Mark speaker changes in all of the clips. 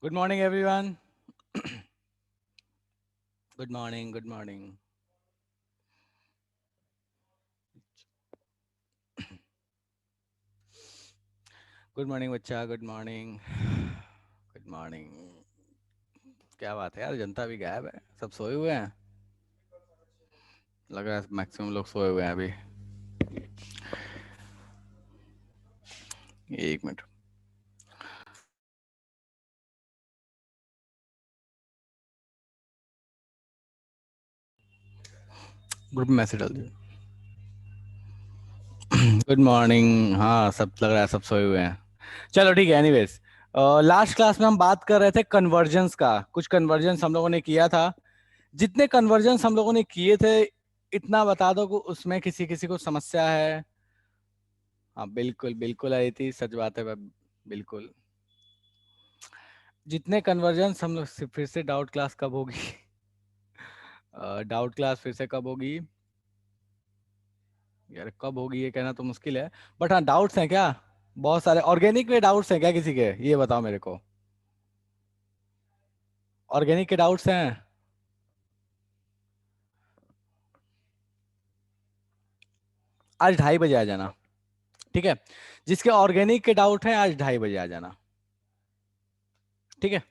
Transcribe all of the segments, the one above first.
Speaker 1: Good morning, everyone. Good morning. Good morning. Good morning बच्चा. Good morning. Good morning. क्या बात है यार, जनता भी गायब है, सब सोए हुए हैं. लग रहा है मैक्सिमम लोग सोए हुए हैं अभी. एक मिनट. ग्रुप में मैसेज डाल दिया। Good morning. हाँ, सब लग रहा है सब सोए हुए हैं। चलो ठीक है, एनीवेज। लास्ट क्लास में हम बात कर रहे थे कन्वर्जन्स का। कुछ कन्वर्जन्स हम लोगों ने किया था। जितने कन्वर्जन्स हम लोगों ने किए थे, इतना बता दो कि उसमें किसी किसी को समस्या है। हाँ बिल्कुल बिल्कुल आई थी, सच बात है बिल्कुल। जितने कन्वर्जन्स हम लोग फिर से डाउट क्लास कब होगी? डाउट क्लास फिर से कब होगी? यार कब होगी ये कहना तो मुश्किल है। बट हाँ, डाउट्स हैं क्या? बहुत सारे ऑर्गेनिक के डाउट्स हैं क्या किसी के? ये बताओ मेरे को। ऑर्गेनिक के डाउट्स हैं? आज 2:30 बजे आ जाना। ठीक है। जिसके ऑर्गेनिक के डाउट हैं आज 2:30 बजे आ जाना। ठीक है।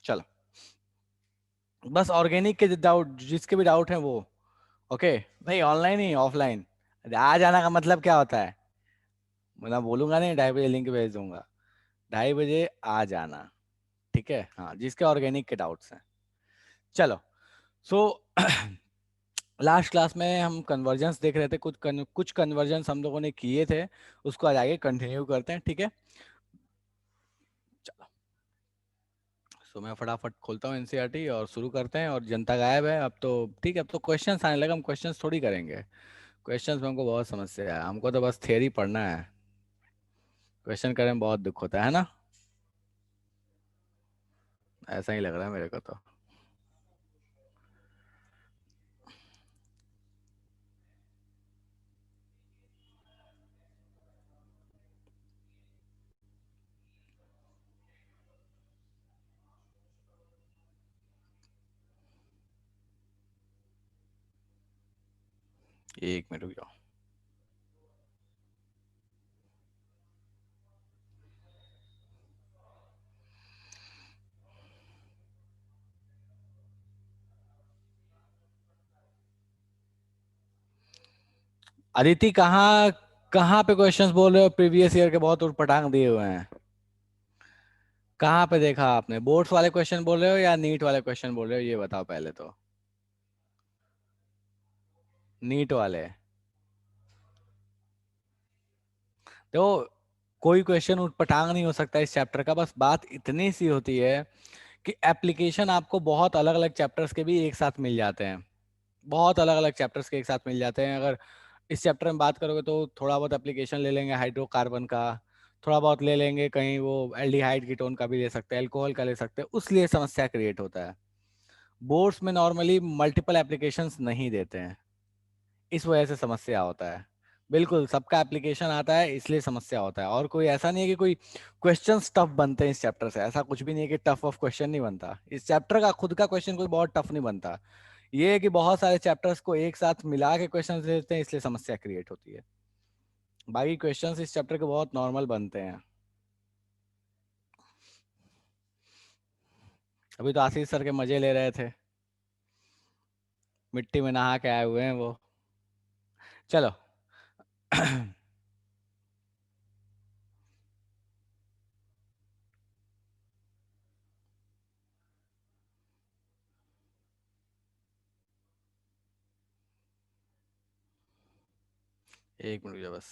Speaker 1: चलो। बस ऑर्गेनिक के डाउट, जिसके भी डाउट हैं वो। ओके। नहीं, ऑनलाइन ही ऑफलाइन। आ जाना का मतलब क्या होता है? मैं बोलूंगा नहीं 2:30 बजे लिंक भेज दूंगा। 2:30 बजे आ जाना। ठीक है। हाँ, जिसके ऑर्गेनिक के डाउट्स हैं। चलो। सो लास्ट क्लास में हम कन्वर्जेंस देख रहे थे। कुछ कन्वर्जेंस हम लोगों ने किए थे। उसको आज आगे कंटिन्यू करते हैं, ठीक है। चलो। सो मैं फटाफट खोलता हूँ एनसीईआरटी और शुरू करते हैं। और जनता गायब है अब तो। ठीक है, अब तो क्वेश्चंस आने लगे। हम क्वेश्चंस थोड़ी करेंगे। क्वेश्चंस में हमको बहुत समस्या है, हमको तो बस थियरी पढ़ना है। क्वेश्चन करने में बहुत दुख होता है ना? ऐसा ही लग रहा है मेरे को तो। एक मिनट रुक जाओ। अदिति कहाँ? कहाँ पे क्वेश्चंस बोल रहे हो? प्रीवियस ईयर के बहुत उटपटांग दिए हुए हैं। कहाँ पे देखा आपने? बोर्ड्स वाले क्वेश्चन बोल रहे हो या नीट वाले क्वेश्चन बोल रहे हो, ये बताओ पहले तो। नीट वाले। तो कोई क्वेश्चन उटपटांग नहीं हो सकता इस चैप्टर का। बस बात इतनी सी होती है कि एप्लीकेशन आपको बहुत अलग अलग चैप्टर्स के भी एक साथ मिल जाते हैं। बहुत अलग अलग चैप्टर्स के एक साथ मिल जाते हैं। अगर इस चैप्टर में बात करोगे तो थोड़ा बहुत एप्लीकेशन ले लेंगे हाइड्रोकार्बन का। थोड़ा बहुत ले लेंगे, कहीं वो एल्डिहाइड कीटोन का भी ले सकते हैं, अल्कोहल का ले सकते हैं। उसलिए समस्या क्रिएट होता है। बोर्ड्स में नॉर्मली मल्टीपल एप्लीकेशंस नहीं देते हैं। इस वजह से समस्या होता है। बिल्कुल सबका एप्लीकेशन आता है इसलिए समस्या होता है। और कोई ऐसा नहीं है कि कोई क्वेश्चन टफ बनते हैं इस चैप्टर से। ऐसा कुछ भी नहीं है कि टफ ऑफ क्वेश्चन नहीं बनता। इस चैप्टर का खुद का क्वेश्चन कोई बहुत टफ नहीं बनता। ये है कि बहुत सारे चैप्टर्स को एक साथ मिला के क्वेश्चन देते हैं, इसलिए समस्या क्रिएट होती है। बाकी क्वेश्चंस इस चैप्टर के बहुत नॉर्मल बनते हैं। अभी तो आशीष सर के मजे ले रहे थे। मिट्टी में नहा के आए हुए हैं वो। चलो। एक मिनट रुको बस।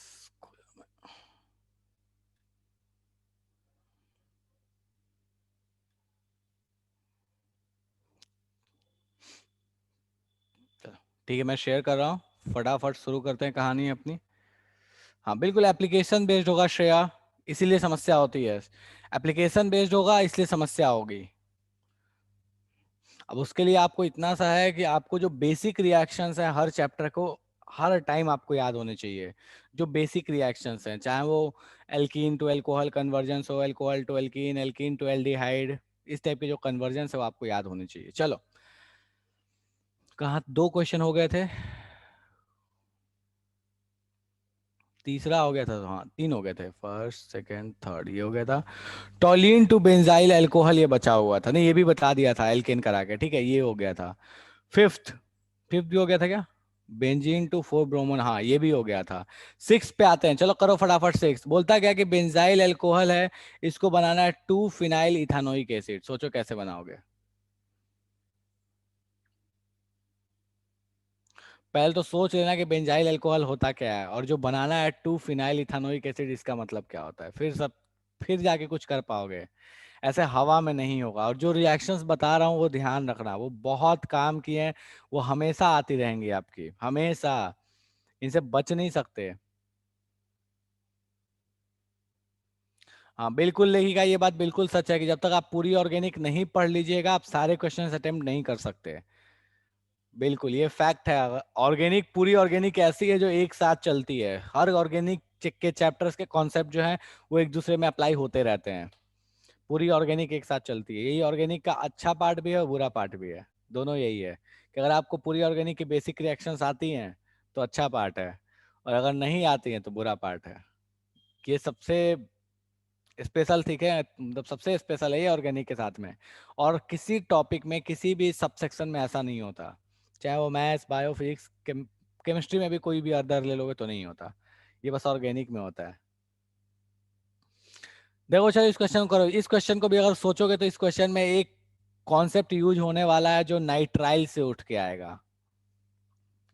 Speaker 1: चलो ठीक है, मैं शेयर कर रहा हूँ। फटाफट शुरू करते हैं कहानी अपनी। हाँ बिल्कुल, एप्लीकेशन बेस्ड होगा श्रेया। इसीलिए समस्या होती है। एप्लीकेशन बेस्ड होगा इसलिए समस्या होगी। अब उसके लिए आपको इतना सा है कि आपको जो बेसिक रिएक्शंस हैं हर चैप्टर को हर टाइम आपको याद होने चाहिए। जो बेसिक रिएक्शंस हैं, चाहे वो एल्कीन टू अल्कोहल कन्वर्जेंस हो, alcohol to alkene, alkene to aldehyde, इस टाइप के जो कन्वर्जेंस है वो आपको याद होने चाहिए। चलो। कहाँ 2 क्वेश्चन हो गए थे? तीसरा हो गया था तो हाँ 3 हो गए थे। फर्स्ट सेकंड थर्ड ये हो गया था। टॉलिन टू बेंजाइल अल्कोहल ये बचा हुआ था। नहीं, ये भी बता दिया था एल्केन करा के। ठीक है, ये हो गया था। फिफ्थ। फिफ्थ भी हो गया था क्या? बेंजीन टू फोर ब्रोमोन, हाँ ये भी हो गया था। सिक्स पे आते हैं, चलो करो फटाफट। सिक्स बोलता क्या कि बेंजाइल अल्कोहल है, इसको बनाना है 2 फिनाइल इथानोइक एसिड। सोचो कैसे बनाओगे? पहले तो सोच लेना कि बेंजाइल अल्कोहल होता क्या है, और जो बनाना है 2 फिनाइल इथानोइक एसिड, इसका मतलब क्या होता है, फिर जाके कुछ कर पाओगे। ऐसे हवा में नहीं होगा। और जो रिएक्शंस बता रहा हूँ वो ध्यान रखना, वो बहुत काम की हैं, वो हमेशा आती रहेंगी आपकी, हमेशा, इनसे बच नहीं सकते। हाँ बिल्कुल लगेगा, ये बात बिल्कुल सच है कि जब तक आप पूरी ऑर्गेनिक नहीं पढ़ लीजिएगा आप सारे क्वेश्चंस अटेम्प्ट नहीं कर सकते। बिल्कुल ये फैक्ट है। ऑर्गेनिक, पूरी ऑर्गेनिक ऐसी है जो एक साथ चलती है, हर ऑर्गेनिक के चैप्टर्स के कॉन्सेप्ट जो हैं वो एक दूसरे में अप्लाई होते रहते हैं। पूरी ऑर्गेनिक एक साथ चलती है, यही ऑर्गेनिक का अच्छा पार्ट भी है और बुरा पार्ट भी है, दोनों यही है कि अगर आपको पूरी ऑर्गेनिक की बेसिक रिएक्शंस आती हैं तो अच्छा पार्ट है, और अगर नहीं आती हैं तो बुरा पार्ट है। ये सबसे स्पेशल, ठीक है, मतलब सबसे स्पेशल है ये ऑर्गेनिक के साथ में। और किसी टॉपिक में किसी भी सबसेक्शन में ऐसा नहीं होता, चाहे वो मैथ्स, बायो, फिजिक्स, केमिस्ट्री में भी कोई भी अदर ले लोगे तो नहीं होता, ये बस ऑर्गेनिक में होता है। देखो चलो इस क्वेश्चन को करो, इस क्वेश्चन को भी अगर सोचोगे तो इस क्वेश्चन में एक कॉन्सेप्ट यूज होने वाला है जो नाइट्राइल से उठ के आएगा।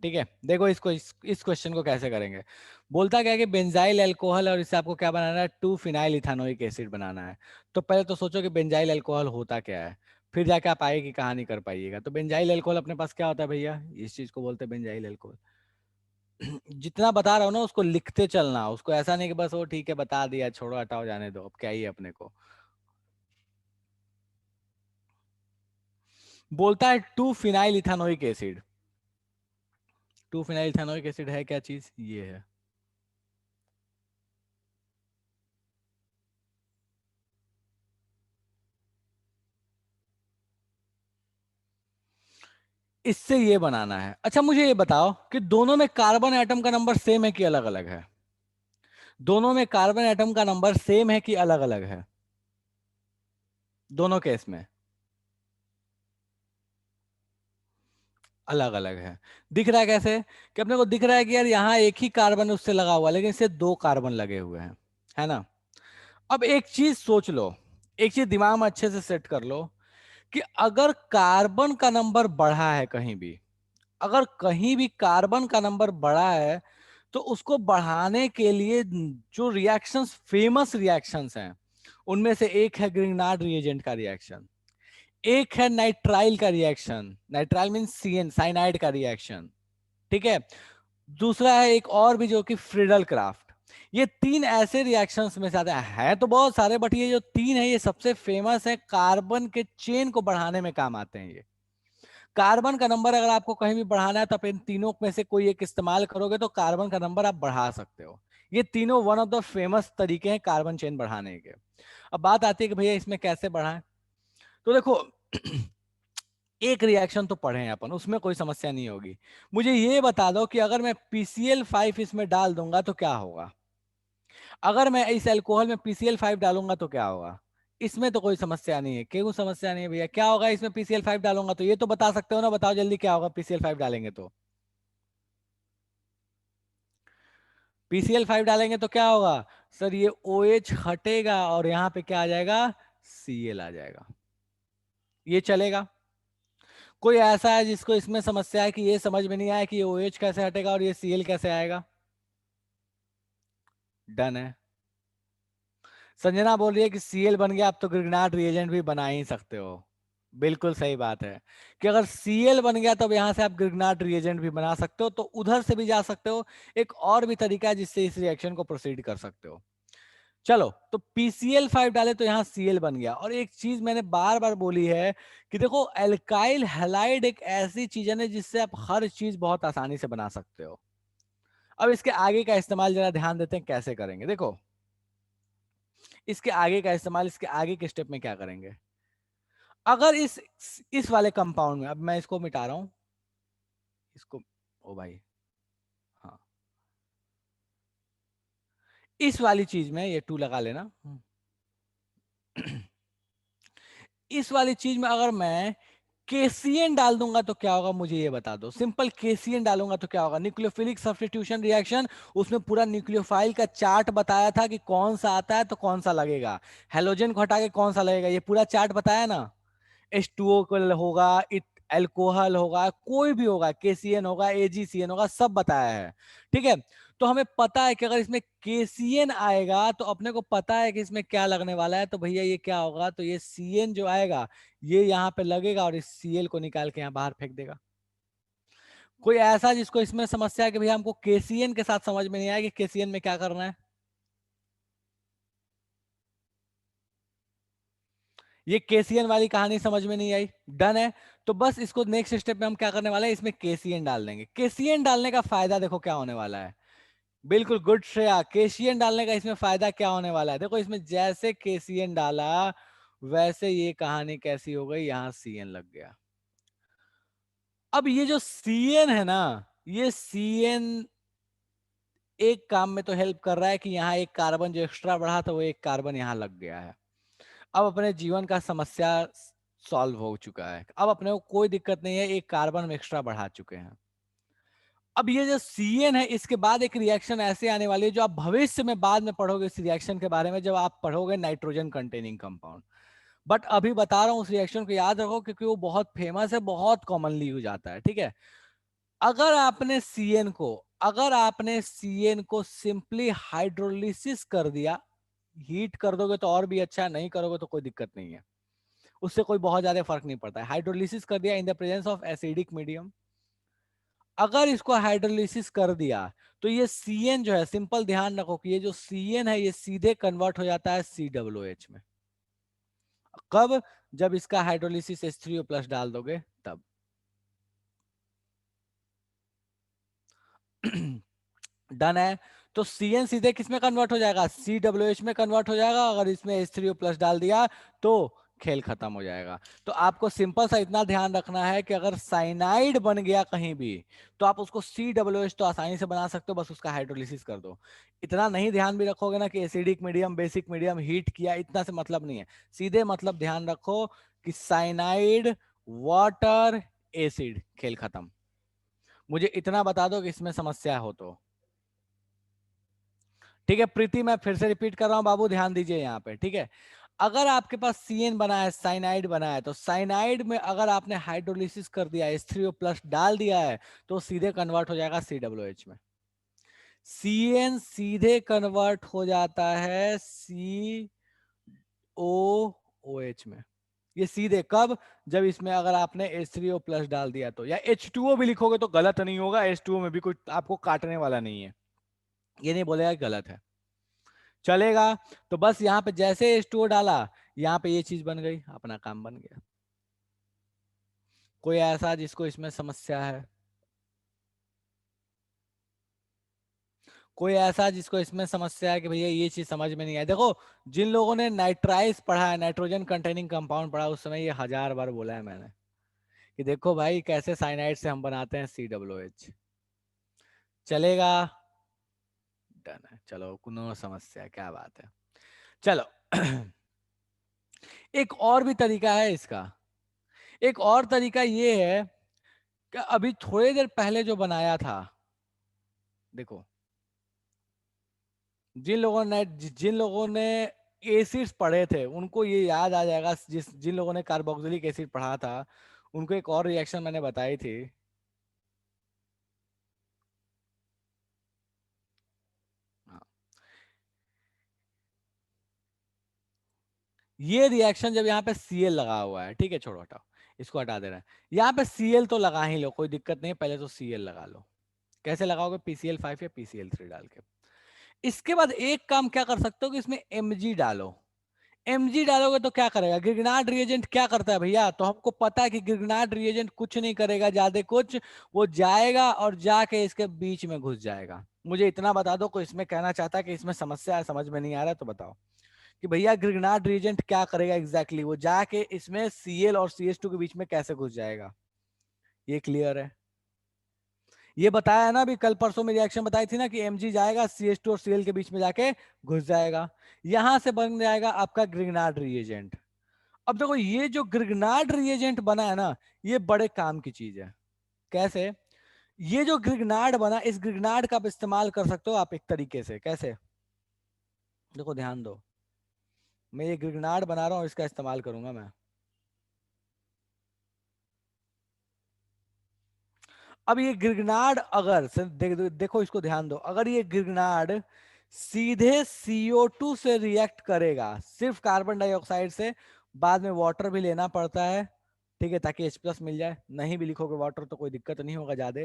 Speaker 1: ठीक है, देखो इसको, इस क्वेश्चन को कैसे करेंगे। बोलता क्या है कि बेंजाइल अल्कोहल, और इससे आपको क्या बनाना है, 2 फिनाइल इथानोइक एसिड बनाना है। तो पहले तो सोचो कि बेंजाइल अल्कोहल होता क्या है, फिर जाके आप आगे की कहानी कर पाइएगा। तो बेंजाइल अल्कोहल अपने पास क्या होता है भैया, इस चीज को बोलते हैं बेंजाइल अल्कोहल। जितना बता रहा हूँ ना उसको लिखते चलना, उसको ऐसा नहीं कि बस वो ठीक है बता दिया छोड़ो हटाओ जाने दो, अब क्या ही है अपने को। बोलता है 2 phenyl ethanoic acid. 2 phenyl ethanoic acid है क्या चीज, ये है। इससे ये बनाना है। अच्छा मुझे ये बताओ कि दोनों में कार्बन एटम का नंबर सेम है कि अलग अलग है। दोनों में कार्बन एटम का नंबर सेम है कि अलग अलग है, दोनों केस में अलग अलग है। दिख रहा है कैसे, कि अपने को दिख रहा है कि यार यहाँ एक ही कार्बन उससे लगा हुआ है लेकिन इससे 2 कार्बन लगे हुए हैं, है ना। अब एक चीज सोच लो, एक चीज दिमाग में अच्छे से सेट कर लो, कि अगर कार्बन का नंबर बढ़ा है कहीं भी, अगर कहीं भी कार्बन का नंबर बढ़ा है, तो उसको बढ़ाने के लिए जो रिएक्शंस, फेमस रिएक्शंस हैं, उनमें से एक है ग्रिग्नार्ड रिएजेंट का रिएक्शन, एक है नाइट्राइल का reaction, nitrile mean CN, cyanide का रिएक्शन, ठीक है। दूसरा है एक और भी जो कि फ्रीडल क्राफ्ट। ये 3 ऐसे रिएक्शंस में से आते हैं तो बहुत सारे, बट ये जो 3 है ये सबसे फेमस है, कार्बन के चेन को बढ़ाने में काम आते हैं ये। कार्बन का नंबर अगर आपको कहीं भी बढ़ाना है तो आप इन तीनों में से कोई एक इस्तेमाल करोगे तो कार्बन का नंबर आप बढ़ा सकते हो। ये तीनों वन ऑफ द फेमस तरीके हैं कार्बन चेन बढ़ाने के। अब बात आती है कि भैया इसमें कैसे बढ़ाएं। तो देखो एक रिएक्शन तो पढ़े हैं अपन, उसमें कोई समस्या नहीं होगी। मुझे ये बता दो कि अगर मैं PCl5 इसमें डाल दूंगा तो क्या होगा, अगर मैं इस अल्कोहल में PCl5 डालूंगा तो क्या होगा। इसमें तो कोई समस्या नहीं है, क्यों समस्या नहीं है भैया, क्या होगा इसमें PCl5 डालूंगा तो, ये तो बता सकते हो ना, बताओ जल्दी क्या होगा PCl5 डालेंगे तो। PCl5 डालेंगे तो क्या होगा, सर ये OH हटेगा और यहाँ पे क्या आ जाएगा, Cl आ जाएगा। ये चलेगा। कोई ऐसा है जिसको इसमें समस्या है कि ये समझ में नहीं आया कि ये OH कैसे हटेगा और ये Cl कैसे आएगा। डन है। संजना बोल रही है कि Cl बन गया, आप तो ग्रिग्नार्ड रिएजेंट भी बना ही सकते हो। बिल्कुल सही बात है कि अगर Cl बन गया तो अब यहां से आप ग्रिग्नार्ड रिएजेंट भी बना सकते हो, तो उधर से भी जा सकते हो। एक और भी तरीका है जिससे इस रिएक्शन को प्रोसीड कर सकते हो। चलो तो PCl5 डाले तो यहाँ Cl बन गया। और एक चीज मैंने बार बार बोली है कि देखो एल्काइल हैलाइड एक ऐसी चीज है ना जिससे आप हर चीज बहुत आसानी से बना सकते हो। अब इसके आगे का इस्तेमाल जरा ध्यान देते हैं कैसे करेंगे। देखो इसके आगे का इस्तेमाल, इसके आगे के स्टेप में क्या करेंगे, अगर इस वाले कंपाउंड में, अब मैं इसको मिटा रहा हूं, इसको, ओ भाई, हाँ, इस वाली चीज में ये 2 लगा लेना। इस वाली चीज में अगर मैं केसीएन डाल दूंगा तो क्या होगा, मुझे ये बता दो। सिंपल केसीएन डालूंगा तो क्या होगा, न्यूक्लियोफिलिक सब्स्टिट्यूशन रिएक्शन। उसमें पूरा न्यूक्लियोफाइल का चार्ट बताया था कि कौन सा आता है तो कौन सा लगेगा, हेलोजन को हटा के कौन सा लगेगा, ये पूरा चार्ट बताया ना। H2O को होगा, एल्कोहल होगा, कोई भी होगा, केसीएन होगा, एजीसीएन होगा, सब बताया है। ठीक है, तो हमें पता है कि अगर इसमें केसीएन आएगा तो अपने को पता है कि इसमें क्या लगने वाला है, तो भैया ये क्या होगा, तो ये सीएन जो आएगा ये यहाँ पे लगेगा और इस सीएल को निकाल के यहाँ बाहर फेंक देगा। कोई ऐसा जिसको इसमें समस्या है कि भैया हमको केसीएन के साथ समझ में नहीं आया कि केसीएन में क्या करना है? ये केसीएन वाली कहानी समझ में नहीं आई, डन है। तो बस इसको नेक्स्ट स्टेप में हम क्या करने वाले हैं, इसमें केसीएन डाल देंगे। केसीएन डालने का फायदा देखो क्या होने वाला है। बिल्कुल गुड श्रेया, केसीएन डालने का इसमें फायदा क्या होने वाला है, देखो इसमें जैसे केसीएन डाला वैसे ये कहानी कैसी हो गई, यहां सीएन लग गया। अब ये जो सीएन है ना, ये सीएन एक काम में तो हेल्प कर रहा है कि यहाँ एक कार्बन जो एक्स्ट्रा बढ़ा था वो एक कार्बन यहाँ लग गया है। अब अपने जीवन का समस्या सॉल्व हो चुका है, अब अपने को कोई दिक्कत नहीं है, एक कार्बन हम एक्स्ट्रा बढ़ा चुके हैं। अब ये जो सीएन है इसके बाद एक रिएक्शन ऐसे आने वाली है जो आप भविष्य में बाद में पढ़ोगे इस रिएक्शन के बारे में, जब आप पढ़ोगे नाइट्रोजन कंटेनिंग कंपाउंड। बट अभी बता रहा हूं उस रिएक्शन को याद रखो क्योंकि वो बहुत फेमस है, बहुत कॉमनली यूज आता है। ठीक है, अगर आपने सीएन को अगर आपने सीएन को सिंपली हाइड्रोलिसिस कर दिया, हीट कर दोगे तो और भी अच्छा, नहीं करोगे तो कोई दिक्कत नहीं है, उससे कोई बहुत ज्यादा फर्क नहीं पड़ता है। हाइड्रोलिसिस कर दिया इन the presence of acidic medium, अगर इसको हाइड्रोलिसिस कर दिया तो ये सीएन जो है, सिंपल ध्यान रखो कि ये जो सीएन है ये सीधे कन्वर्ट हो जाता है COOH में। कब? जब इसका हाइड्रोलिसिस H3O प्लस डाल दोगे तब। डन है। तो सीएन सीधे किस में कन्वर्ट हो जाएगा, COOH में कन्वर्ट हो जाएगा। अगर इसमें H3O प्लस डाल दिया तो खेल खत्म हो जाएगा। तो आपको सिंपल सा इतना ध्यान रखना है कि अगर साइनाइड बन गया कहीं भी तो आप उसको COOH तो आसानी से बना सकते हो, बस उसका हाइड्रोलिसिस कर दो। इतना नहीं ध्यान भी रखोगे ना कि acidic medium basic medium heat किया, इतना से मतलब नहीं है। सीधे मतलब ध्यान रखो कि साइनाइड वाटर एसिड, खेल खत्म। मुझे इतना बता दो कि इसमें समस्या हो तो। ठीक है प्रीति, मैं फिर से रिपीट कर रहा हूं बाबू, ध्यान दीजिए यहाँ पे। ठीक है, अगर आपके पास सीएन बना है, साइनाइड बना है, तो साइनाइड में अगर आपने हाइड्रोलिसिस कर दिया, H3O प्लस डाल दिया है, तो सीधे कन्वर्ट हो जाएगा COOH में। सीएन सीधे कन्वर्ट हो जाता है COOH में। ये सीधे कब? जब इसमें अगर आपने H3O प्लस डाल दिया तो, या H2O भी लिखोगे तो गलत नहीं होगा, H2O में भी कोई आपको काटने वाला नहीं है, ये नहीं बोलेगा गलत है, चलेगा। तो बस यहाँ पे जैसे H2O डाला, यहाँ पे ये चीज बन गई, अपना काम बन गया। कोई ऐसा जिसको इसमें समस्या है? कोई ऐसा जिसको इसमें समस्या है कि भैया ये चीज समझ में नहीं आई? देखो, जिन लोगों ने नाइट्राइस पढ़ा है, नाइट्रोजन कंटेनिंग कंपाउंड पढ़ा, उस समय ये 1000 बार बोला है मैंने कि देखो भाई कैसे साइनाइड से हम बनाते हैं COOH। चलेगा, डन है, चलो कोनो समस्या, क्या बात है। चलो एक और भी तरीका है इसका। एक और तरीका ये है कि अभी थोड़ी देर पहले जो बनाया था, देखो, जिन लोगों ने एसिड्स पढ़े थे उनको ये याद आ जाएगा, जिन लोगों ने कार्बोक्सिलिक एसिड पढ़ा था उनको एक और रिएक्शन मैंने बताई थी। हाँ, ये रिएक्शन जब यहाँ पे Cl लगा हुआ है, ठीक है, छोड़ो हटाओ, इसको हटा दे रहे हैं। यहाँ पे Cl तो लगा ही लो, कोई दिक्कत नहीं है, पहले तो Cl लगा लो। कैसे लगाओगे? PCl5 या PCl3 डाल के। इसके बाद एक काम क्या कर सकते हो कि इसमें Mg डालो। Mg डालोगे तो क्या करेगा? गिरगनाट रिएजेंट क्या करता है भैया? तो हमको पता है कि गिरगनाट रिएजेंट कुछ नहीं करेगा ज्यादा कुछ, वो जाएगा और जाके इसके बीच में घुस जाएगा। मुझे इतना बता दो, कोई इसमें कहना चाहता है कि इसमें समस्या है, समझ में नहीं आ रहा, तो बताओ कि भैया गिरगनाट रिएजेंट क्या करेगा एग्जैक्टली, वो जाके इसमें Cl और CH2 के बीच में कैसे घुस जाएगा? ये क्लियर है? ये बताया है ना अभी, कल परसों में रिएक्शन बताई थी ना कि Mg जाएगा CH2 और Cl के बीच में जाके घुस जाएगा, यहां से बन जाएगा आपका ग्रिग्नार्ड रिएजेंट। अब देखो, ये जो ग्रिग्नार्ड रिएजेंट बना है ना, ये बड़े काम की चीज है। कैसे? ये जो ग्रिग्नार्ड बना, इस ग्रिग्नार्ड का आप इस्तेमाल कर सकते हो आप एक तरीके से। कैसे? देखो ध्यान दो, मैं ये ग्रिग्नार्ड बना रहा हूं, इसका इस्तेमाल करूंगा मैं। अब ये गिरनाड अगर देखो इसको ध्यान दो, अगर ये गिरनाड सीधे CO2 से रिएक्ट करेगा, सिर्फ कार्बन डाइऑक्साइड से, बाद में वाटर भी लेना पड़ता है, ठीक है, ताकि H+ मिल जाए, नहीं भी लिखोगे वाटर तो कोई दिक्कत नहीं होगा ज्यादा।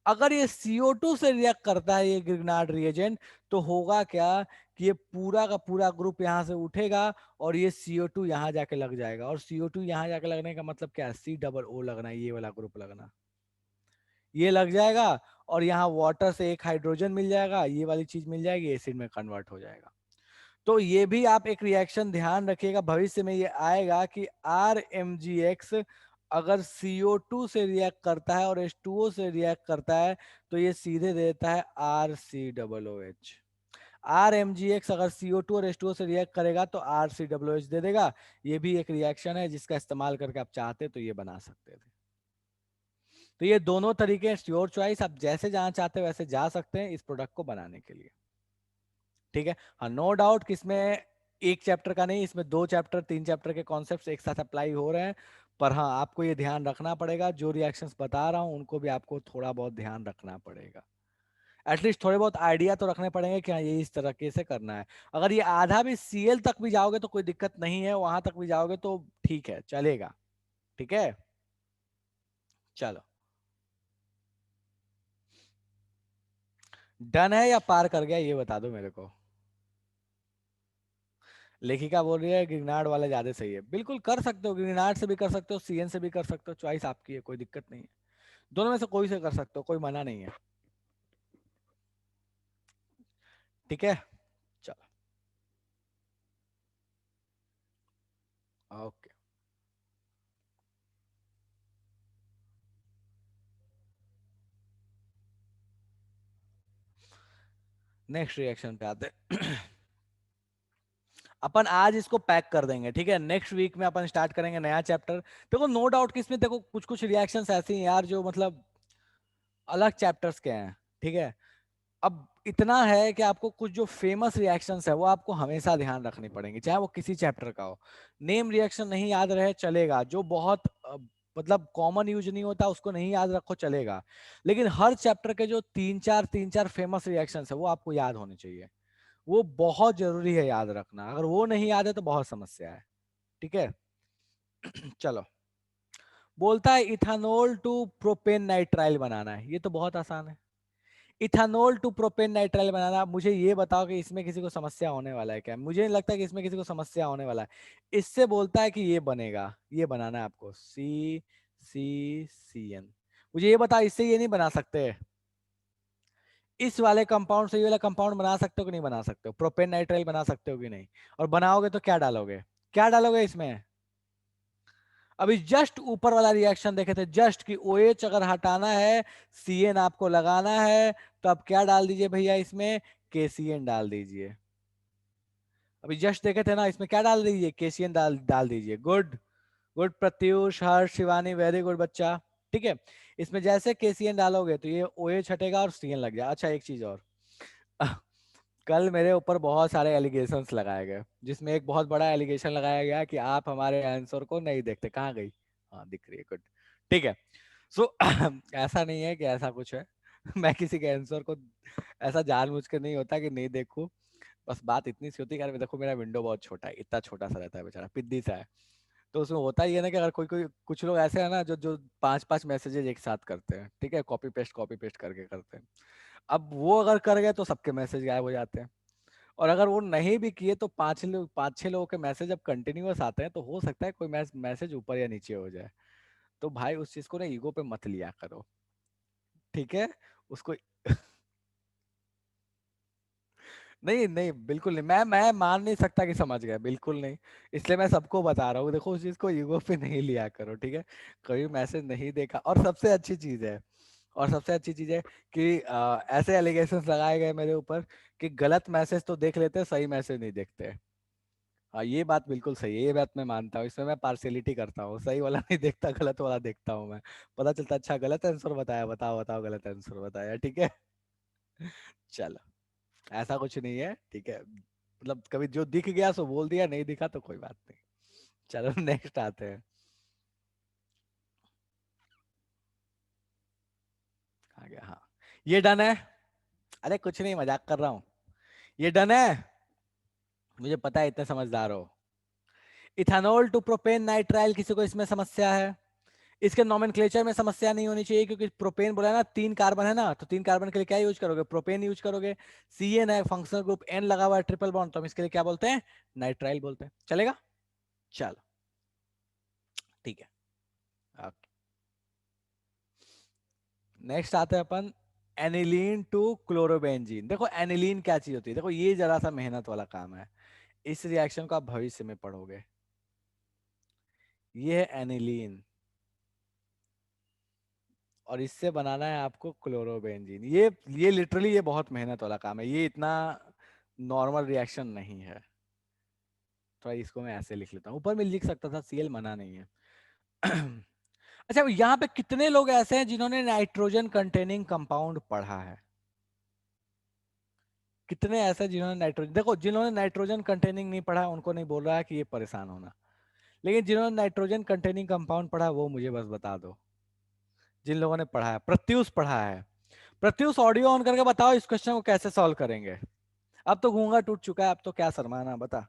Speaker 1: अगर ये CO2 से रिएक्ट करता है ये गिरनाड रिएजेंट, तो होगा क्या कि ये पूरा का पूरा ग्रुप यहाँ से उठेगा और ये CO2 यहाँ जाके लग जाएगा, और CO2 यहाँ जाके लगने का मतलब क्या है, COO लगना, ये वाला ग्रुप लगना, ये लग जाएगा, और यहाँ वाटर से एक हाइड्रोजन मिल जाएगा, ये वाली चीज मिल जाएगी, एसिड में कन्वर्ट हो जाएगा। तो ये भी आप एक रिएक्शन ध्यान रखिएगा, भविष्य में ये आएगा कि RMgX अगर CO2 से रिएक्ट करता है और H2O से रिएक्ट करता है, तो ये सीधे देता है RCOOH। RMgX अगर CO2 और H2O से रिएक्ट करेगा तो RCOOH दे देगा। ये भी एक रिएक्शन है जिसका इस्तेमाल करके आप चाहते तो ये बना सकते थे। तो ये दोनों तरीके, योर चॉइस, आप जैसे जहां चाहते हो वैसे जा सकते हैं इस प्रोडक्ट को बनाने के लिए, ठीक है। हाँ, नो डाउट कि इसमें एक चैप्टर का नहीं, इसमें 2 चैप्टर 3 चैप्टर के कॉन्सेप्ट्स एक साथ अप्लाई हो रहे हैं। पर हाँ, आपको ये ध्यान रखना पड़ेगा, जो रिएक्शंस बता रहा हूँ उनको भी आपको थोड़ा बहुत ध्यान रखना पड़ेगा, एटलीस्ट थोड़े बहुत आइडिया तो रखने पड़ेंगे कि हाँ ये इस तरीके से करना है। अगर ये आधा भी CL तक भी जाओगे तो कोई दिक्कत नहीं है, वहां तक भी जाओगे तो ठीक है, चलेगा, ठीक है। चलो, डन है या पार कर गया ये बता दो मेरे को। लेखिका बोल रही है गिरनार्ड वाला ज्यादा सही है, बिल्कुल कर सकते हो, गिरनार्ड से भी कर सकते हो, CN से भी कर सकते हो, चॉइस आपकी है, कोई दिक्कत नहीं है, दोनों में से कोई से कर सकते हो, कोई मना नहीं है, ठीक है। चलो, ओके, नेक्स्ट रिएक्शन पे आते हैं। अपन आज इसको पैक कर देंगे, ठीक है, नेक्स्ट वीक में अपन स्टार्ट करेंगे नया चैप्टर। देखो नो डाउट कि इसमें देखो कुछ कुछ रिएक्शंस ऐसी हैं यार जो मतलब अलग चैप्टर्स के हैं, ठीक है। अब इतना है कि आपको कुछ जो फेमस रिएक्शंस है वो आपको हमेशा ध्यान रखनी पड़ेंगी, चाहे वो किसी चैप्टर का हो। नेम रिएक्शन नहीं याद रहे चलेगा, जो बहुत मतलब कॉमन यूज नहीं होता उसको नहीं याद रखो चलेगा, लेकिन हर चैप्टर के जो तीन चार फेमस रिएक्शंस है वो आपको याद होने चाहिए, वो बहुत जरूरी है याद रखना, अगर वो नहीं याद है तो बहुत समस्या है, ठीक है। चलो, बोलता है इथानोल टू प्रोपेन नाइट्राइल बनाना है, ये तो बहुत आसान है। इथानोल टू प्रोपेन नाइट्राइल बनाना, मुझे ये बताओ कि इसमें किसी को समस्या होने वाला है क्या, मुझे नहीं लगता कि इसमें किसी को समस्या होने वाला है। इससे बोलता है कि ये बनेगा, ये बनाना है आपको, CCCN। मुझे ये बताओ इससे ये नहीं बना सकते, इस वाले कंपाउंड से ये वाला कंपाउंड बना सकते हो कि नहीं बना सकते हो, प्रोपेन नाइट्राइल बना सकते हो कि नहीं, और बनाओगे तो क्या डालोगे, क्या डालोगे इसमें। अभी जस्ट ऊपर वाला रिएक्शन देखे थे, जस्ट कि OH अगर हटाना है, CN आपको लगाना है, तो आप क्या डाल दीजिए भैया इसमें, KCN डाल दीजिए। अभी जस्ट देखे थे ना, इसमें क्या डाल दीजिए, KCN डाल डाल दीजिए। गुड, गुड प्रत्युष, हर्ष, शिवानी, वेरी गुड बच्चा, ठीक है। इसमें जैसे KCN डालोगे तो ये OH हटेगा और CN लग जाए। अच्छा, एक चीज और, कल मेरे ऊपर बहुत सारे एलिगेशंस लगाए गए, जिसमें एक बहुत बड़ा एलिगेशन लगाया गया कि आप हमारे आंसर को नहीं देखते, कहाँ गई, हाँ दिख रही है, गुड, ठीक है। सो ऐसा नहीं है कि ऐसा कुछ है, मैं किसी के आंसर को ऐसा जानबूझ के नहीं होता कि नहीं देखूं, बस बात इतनी सी होती है कि यार देखो मेरा विंडो बहुत छोटा है, इतना छोटा सा रहता है, बेचारा पिद्दी सा है। तो उसमें होता ही है ना कि अगर कोई कोई कुछ लोग ऐसे है ना जो जो 5-5 मैसेजेस एक साथ करते हैं, ठीक है, कॉपी पेस्ट करके करते हैं। अब वो अगर कर गए तो सबके मैसेज गायब हो जाते हैं, और अगर वो नहीं भी किए तो 5-6 लोगों के मैसेज अब कंटिन्यूअस आते हैं, तो हो सकता है कोई मैसेज ऊपर या नीचे हो जाए। तो भाई उस चीज को ना ईगो पे मत लिया करो, ठीक है, उसको नहीं नहीं, बिल्कुल नहीं, मैं मान नहीं सकता कि समझ गया, बिल्कुल नहीं। इसलिए मैं सबको बता रहा हूँ, देखो उस चीज को ईगो पे नहीं लिया करो, ठीक है। कभी मैसेज नहीं देखा, और सबसे अच्छी चीज है, और सबसे अच्छी चीज है कि ऐसे एलिगेशंस लगाए गए मेरे ऊपर कि गलत मैसेज तो देख लेते हैं, सही मैसेज नहीं देखते। हाँ, ये बात बिल्कुल सही है, ये बात मैं मानता हूँ, इसमें मैं पार्शियलिटी करता हूँ, सही वाला नहीं देखता, गलत वाला देखता हूँ मैं। पता चलता अच्छा गलत आंसर बताया, बताओ बताओ गलत आंसर बताया, ठीक है। चलो, ऐसा कुछ नहीं है, ठीक है, मतलब कभी जो दिख गया सो बोल दिया, नहीं दिखा तो कोई बात नहीं। चलो नेक्स्ट आते हैं। ये डन है। अरे कुछ नहीं, मजाक कर रहा हूं। ये डन है, मुझे पता है इतने समझदार हो। इथेनॉल टू प्रोपेन नाइट्राइल, किसी को इसमें समस्या है? इसके नोमेनक्लेचर में समस्या नहीं होनी चाहिए, क्योंकि प्रोपेन बोला है ना, 3 कार्बन है ना, तो 3 कार्बन के लिए क्या यूज करोगे? प्रोपेन यूज करोगे। सी एन है, फंक्शनल ग्रुप एन लगा हुआ है, ट्रिपल बॉन्ड, तो हम इसके लिए क्या बोलते हैं? नाइट्राइल बोलते हैं। चलेगा? चलो, ठीक है। नेक्स्ट आते हैं अपन एनिलीन टू क्लोरोबेंजीन। देखो एनिलीन क्या चीज होती है, देखो ये जरा सा मेहनत वाला काम है, इस रिएक्शन को आप भविष्य में पढ़ोगे। ये है एनिलीन, और इससे बनाना है आपको क्लोरोबेंजीन। ये लिटरली ये बहुत मेहनत वाला काम है, ये इतना नॉर्मल रिएक्शन नहीं है। थोड़ा इसको मैं ऐसे लिख लेता हूँ, ऊपर में लिख सकता था, सीएल मना नहीं है। अच्छा, यहाँ पे कितने लोग ऐसे हैं जिन्होंने नाइट्रोजन कंटेनिंग कंपाउंड पढ़ा है? कितने ऐसे जिन्होंने नाइट्रोजन, देखो जिन्होंने नाइट्रोजन कंटेनिंग नहीं पढ़ा उनको नहीं बोल रहा है कि ये परेशान होना, लेकिन जिन्होंने नाइट्रोजन कंटेनिंग कंपाउंड पढ़ा वो मुझे बस बता दो। जिन लोगों ने पढ़ा है, प्रत्युष पढ़ा है। प्रत्युष ऑडियो ऑन करके बताओ इस क्वेश्चन को कैसे सॉल्व करेंगे। अब तो गूंगा टूट चुका है, अब तो क्या शर्माना, बता।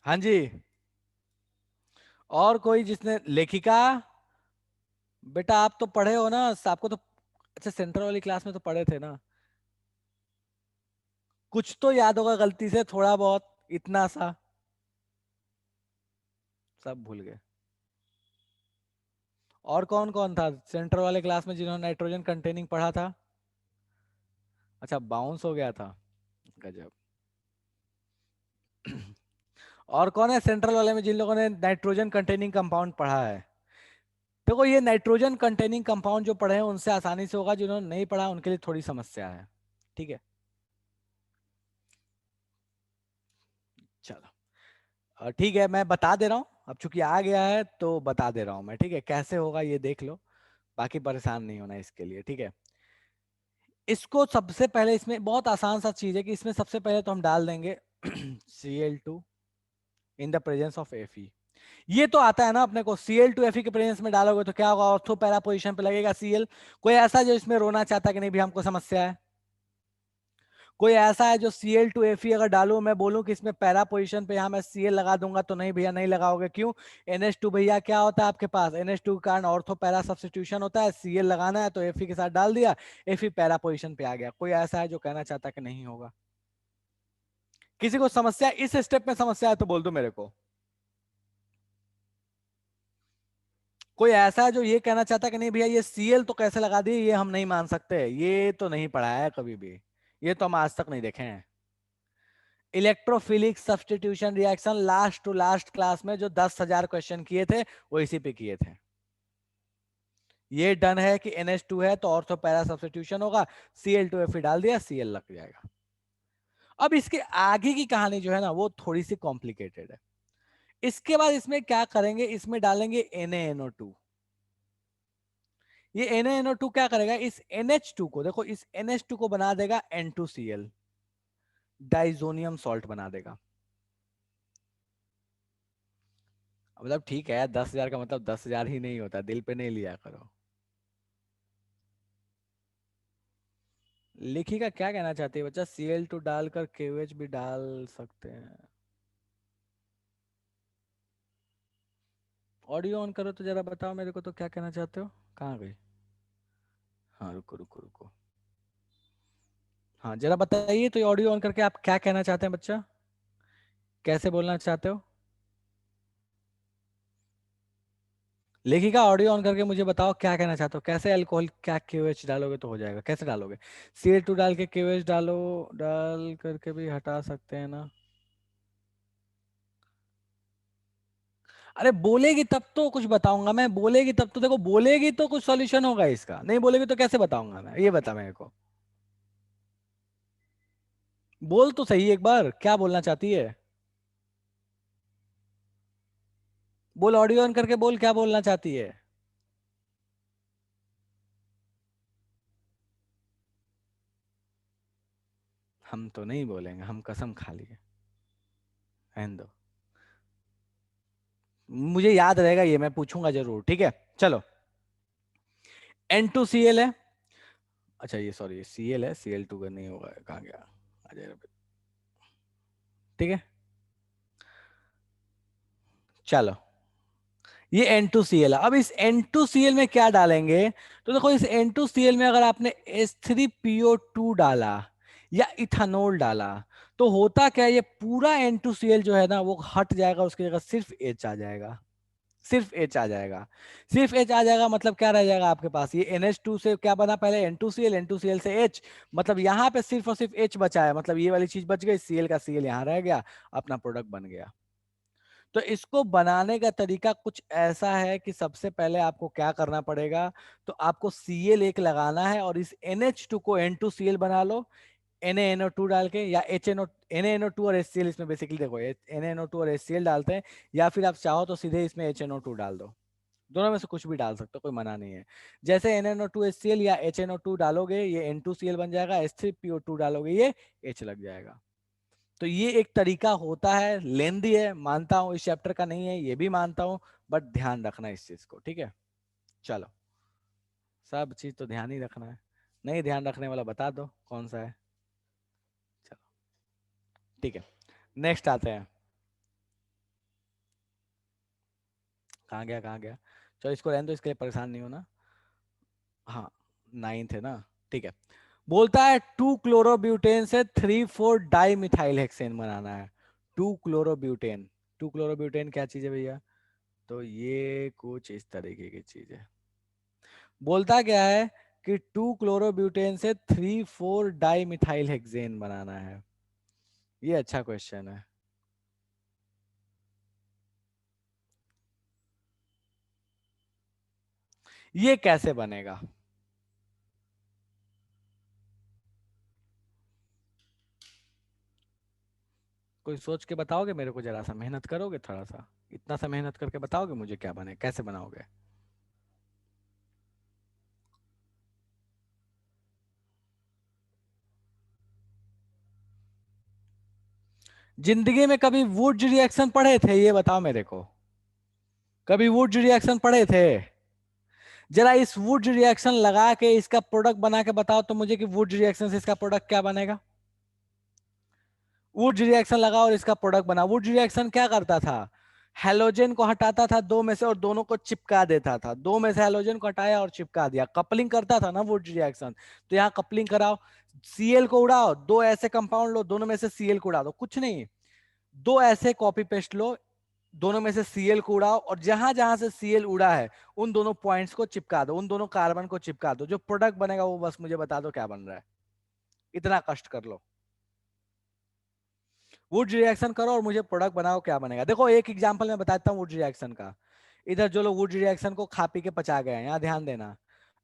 Speaker 1: हाँ जी। और कोई जिसने, लेखिका, बेटा आप तो पढ़े हो ना, आपको तो, अच्छा सेंट्रल वाली क्लास में तो पढ़े थे ना, कुछ तो याद होगा गलती से, थोड़ा बहुत, इतना सा। सब भूल गए। और कौन कौन था सेंट्रल वाले क्लास में जिन्होंने नाइट्रोजन कंटेनिंग पढ़ा था? अच्छा, बाउंस हो गया था। गजब। और कौन है सेंट्रल वाले में जिन लोगों ने नाइट्रोजन कंटेनिंग कंपाउंड पढ़ा है? देखो ये नाइट्रोजन कंटेनिंग कंपाउंड जो पढ़े हैं उनसे आसानी से होगा, जिन्होंने नहीं पढ़ा उनके लिए थोड़ी समस्या है। ठीक है, चलो। ठीक है, मैं बता दे रहा हूँ, अब चूंकि आ गया है तो बता दे रहा हूँ मैं, ठीक है? कैसे होगा ये देख लो, बाकी परेशान नहीं होना इसके लिए, ठीक है? इसको सबसे पहले, इसमें बहुत आसान सा चीज है कि इसमें सबसे पहले तो हम डाल देंगे Cl2 in the presence of Fe। ये तो आता है ना अपने को, Cl2 Fe के प्रेजेंस में डालोगे तो क्या होगा? ऑर्थो पैरा पोजीशन पे लगेगा Cl। कोई ऐसा जो इसमें रोना चाहता कि नहीं भी हमको समस्या है? कोई ऐसा है जो Cl2 Fe अगर डालूं, मैं बोलूं कि इसमें पैरा पोजीशन पे यहां मैं Cl लगा दूंगा, तो नहीं भैया नहीं लगाओगे, क्यों? NH2 भैया क्या होता है आपके पास? NH2 के कारण ऑर्थो पैरा सब्स्टिट्यूशन होता है, Cl लगाना है तो Fe के साथ डाल दिया, Fe पैरा पोजीशन पे आ गया। कोई ऐसा है जो कहना चाहता कि नहीं होगा? किसी को समस्या, इस स्टेप में समस्या है तो बोल दो मेरे को। कोई ऐसा है जो ये कहना चाहता कि नहीं भैया ये Cl तो कैसे लगा दिए, ये हम नहीं मान सकते, ये तो नहीं पढ़ा है कभी भी, ये तो हम आज तक नहीं देखे हैं। Electrophilic substitution reaction last to last class में जो 10,000 क्वेश्चन किए थे वो इसी पे किए थे। ये डन है कि NH2 है तो ऑर्थो पैरा सब्स्टिट्यूशन होगा, Cl2Fe डाल दिया, Cl लग जाएगा। अब इसके आगे की कहानी जो है ना वो थोड़ी सी कॉम्प्लिकेटेड है। इसके बाद इसमें क्या करेंगे, इसमें डालेंगे NaNO2। ये NaNO2 क्या करेगा, इस NH2 को, देखो इस NH2 को बना देगा N2Cl, डाइजोनियम सॉल्ट बना देगा। मतलब ठीक है, 10,000 का मतलब 10,000 ही नहीं होता, दिल पे नहीं लिया करो। लिखिएगा क्या कहना चाहती है बच्चा? Cl2 डालकर KOH भी डाल सकते हैं। ऑडियो ऑन करो तो जरा बताओ मेरे को, तो क्या कहना चाहते हो? कहाँ गई? हाँ रुको रुको रुको, हाँ जरा बताइए तो, ये ऑडियो ऑन करके आप क्या कहना चाहते हैं बच्चा? कैसे बोलना चाहते हो? लेखिका ऑडियो ऑन करके मुझे बताओ क्या कहना चाहते हो, कैसे अल्कोहल क्या KOH डालोगे तो हो जाएगा, कैसे डालोगे? Cl2 डाल के KOH डालो, डाल करके भी हटा सकते हैं ना? अरे बोलेगी तब तो कुछ बताऊंगा मैं, बोलेगी तब तो, देखो बोलेगी तो कुछ सॉल्यूशन होगा इसका, नहीं बोलेगी तो कैसे बताऊंगा मैं, ये बता मेरे को। बोल तो सही एक बार, क्या बोलना चाहती है? बोल, ऑडियो ऑन करके बोल, क्या बोलना चाहती है? हम तो नहीं बोलेंगे, हम कसम खा लिए। रहने दो। मुझे याद रहेगा ये, मैं पूछूंगा जरूर, ठीक है। चलो, N2Cl है। अच्छा ये सॉरी Cl है, Cl2 का नहीं होगा, कहाँ गया, आ जाएगा। ठीक है, चलो, ये N2Cl है। अब इस N2Cl में क्या डालेंगे, तो देखो इस N2Cl में अगर आपने H3PO2 डाला या इथानोल डाला, तो होता क्या है, ये पूरा N2Cl जो है ना वो हट जाएगा, उसकी जगह सिर्फ H आ जाएगा, सिर्फ H आ जाएगा। सिर्फ H आ जाएगा मतलब क्या रह जाएगा आपके पास, ये NH2 से क्या बना पहले, N2Cl, N2Cl से H, मतलब यहाँ पे सिर्फ और सिर्फ H बचा है, मतलब ये वाली चीज बच गई, Cl का Cl यहाँ रह गया, अपना प्रोडक्ट बन गया। तो इसको बनाने का तरीका कुछ ऐसा है कि सबसे पहले आपको क्या करना पड़ेगा, तो आपको Cl एक लगाना है और इस NH2 को N2Cl बना लो, NaNO2 डाल के, या HNO, NaNO2 और HCl, इसमें बेसिकली देखो NaNO2 और HCl डालते हैं, या फिर आप चाहो तो सीधे इसमें HNO2 डाल दो, दोनों में से कुछ भी डाल सकते हो, कोई मना नहीं है। जैसे NaNO2 HCl या HNO2 डालोगे ये N2Cl बन जाएगा, H3PO2 डालोगे ये H लग जाएगा। तो ये एक तरीका होता है, लेंदी है मानता हूं, इस चैप्टर का नहीं है ये भी मानता हूं, बट ध्यान रखना इस चीज को, ठीक है। चलो, सब चीज तो ध्यान ही रखना है, नहीं ध्यान रखने वाला बता दो कौन सा है। चलो, ठीक है, नेक्स्ट आते हैं। कहाँ गया कहाँ गया, चलो इसको रहने दो, इसके लिए परेशान नहीं होना। हाँ, 9th है ना, ठीक है। बोलता है 2 क्लोरोब्यूटेन से 3,4 डाई मिथाइल हेक्सेन बनाना है। 2 क्लोरोब्यूटेन, 2 क्लोरोब्यूटेन क्या चीज है भैया, तो ये कुछ इस तरीके की चीज है। बोलता क्या है कि 2 क्लोरोब्यूटेन से 3,4 डाई मिथाइल हेक्सेन बनाना है। ये अच्छा क्वेश्चन है। ये कैसे बनेगा, कोई सोच के बताओगे मेरे को, जरा सा मेहनत करोगे थोड़ा सा, इतना सा मेहनत करके बताओगे मुझे क्या बने, कैसे बनाओगे। जिंदगी में कभी वुड रिएक्शन पढ़े थे, ये बताओ मेरे को, कभी वुड रिएक्शन पढ़े थे। जरा इस वुड रिएक्शन लगा के इसका प्रोडक्ट बना के बताओ तो मुझे कि वुड रिएक्शन से इसका प्रोडक्ट क्या बनेगा। वुड रिएक्शन लगा और इसका प्रोडक्ट बना। वुड रिएक्शन क्या करता था, हेलोजन को हटाता था दो में से और दोनों को चिपका देता था, दो में से हेलोजन को हटाया और चिपका दिया, कपलिंग करता था ना वुड रिएक्शन। तो यहाँ कपलिंग कराओ, Cl को उड़ाओ, दो ऐसे कंपाउंड लो, दोनों में से Cl को उड़ा दो, कुछ नहीं, दो ऐसे कॉपी पेस्ट लो, दोनों में से Cl को उड़ाओ, और जहां जहां से Cl उड़ा है उन दोनों पॉइंट्स को चिपका दो, उन दोनों कार्बन को चिपका दो, जो प्रोडक्ट बनेगा वो बस मुझे बता दो क्या बन रहा है, इतना कष्ट कर लो। वुड रिएक्शन करो और मुझे प्रोडक्ट बनाओ क्या बनेगा। देखो एक एग्जांपल मैं बताता हूँ वुड रिएक्शन का। इधर जो लोग वुड रिएक्शन को खा पी के पचा गए हैं, यहाँ ध्यान देना।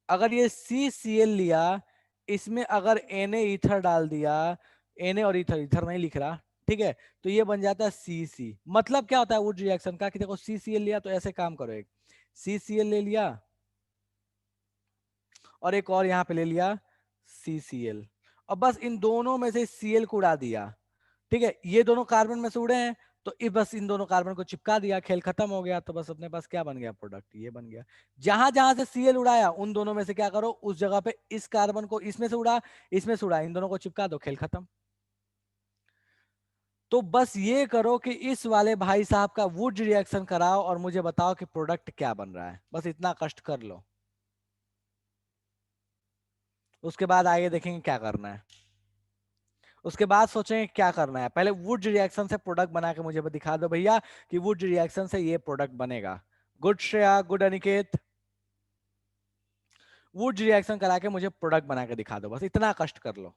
Speaker 1: अगर ये CCl लिया, इसमें अगर Na ईथर डाल दिया, Na और ईथर, ईथर नहीं लिख रहा, ठीक है, तो ये बन जाता है Cc। मतलब क्या होता है वुड रिएक्शन का, कि देखो CCl लिया तो ऐसे काम करो, एक CCl ले लिया और एक और यहाँ पे ले लिया CCl, और बस इन दोनों में से Cl को उड़ा दिया, ठीक है, ये दोनों कार्बन में से उड़े हैं, तो बस इन दोनों कार्बन को चिपका दिया, खेल खत्म हो गया। तो बस अपने पास क्या बन गया, प्रोडक्ट ये बन गया। जहां जहां से Cl उड़ाया उन दोनों में से क्या करो, उस जगह पे इस कार्बन को इसमें से उड़ा, इसमें से उड़ा, इन दोनों को चिपका दो, खेल खत्म। तो बस ये करो कि इस वाले भाई साहब का वुड रिएक्शन कराओ और मुझे बताओ कि प्रोडक्ट क्या बन रहा है, बस इतना कष्ट कर लो। उसके बाद आगे देखेंगे क्या करना है, उसके बाद सोचेंगे क्या करना है। पहले वुड रिएक्शन से प्रोडक्ट बना के मुझे दिखा दो भैया कि वुड रिएक्शन से ये प्रोडक्ट बनेगा। Good Shreya, good Aniket, would reaction करा के मुझे प्रोडक्ट बना के दिखा दो, बस इतना कष्ट कर लो।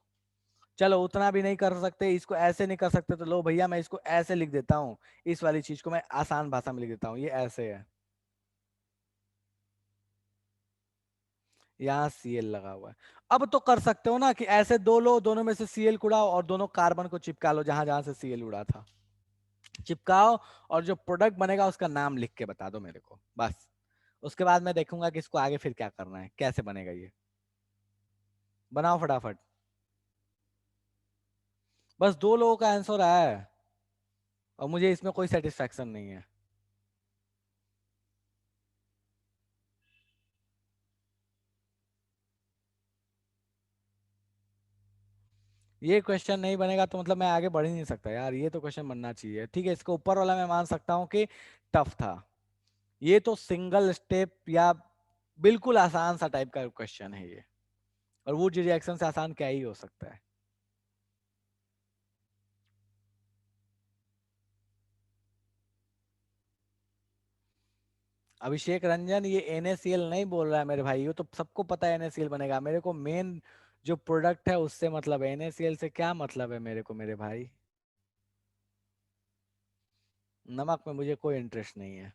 Speaker 1: चलो उतना भी नहीं कर सकते, इसको ऐसे नहीं कर सकते, तो लो भैया मैं इसको ऐसे लिख देता हूँ, इस वाली चीज को मैं आसान भाषा में लिख देता हूँ, ये ऐसे है, यहाँ Cl लगा हुआ है। अब तो कर सकते हो ना कि ऐसे दो लो, दोनों में से Cl को उड़ाओ और दोनों कार्बन को चिपका लो जहां जहां से Cl उड़ा था, चिपकाओ, और जो प्रोडक्ट बनेगा उसका नाम लिख के बता दो मेरे को, बस। उसके बाद मैं देखूंगा कि इसको आगे फिर क्या करना है, कैसे बनेगा ये। बनाओ फटाफट, बस दो लोगों का आंसर आया है और मुझे इसमें कोई सेटिस्फेक्शन नहीं है। ये क्वेश्चन नहीं बनेगा तो मतलब मैं आगे बढ़ ही नहीं सकता यार, ये तो क्वेश्चन बनना चाहिए। ठीक है, इसके ऊपर वाला मैं मान सकता हूँ कि टफ था। ये तो सिंगल स्टेप या बिल्कुल आसान सा टाइप का क्वेश्चन है ये, और वो रिएक्शन से आसान क्या ही हो सकता है। अभिषेक रंजन, ये NaCl नहीं बोल रहा है मेरे भाई, ये तो सबको पता है NaCl बनेगा। मेरे को मेन जो प्रोडक्ट है उससे मतलब है, NaCl से क्या मतलब है मेरे को मेरे भाई। नमक में मुझे कोई इंटरेस्ट नहीं है।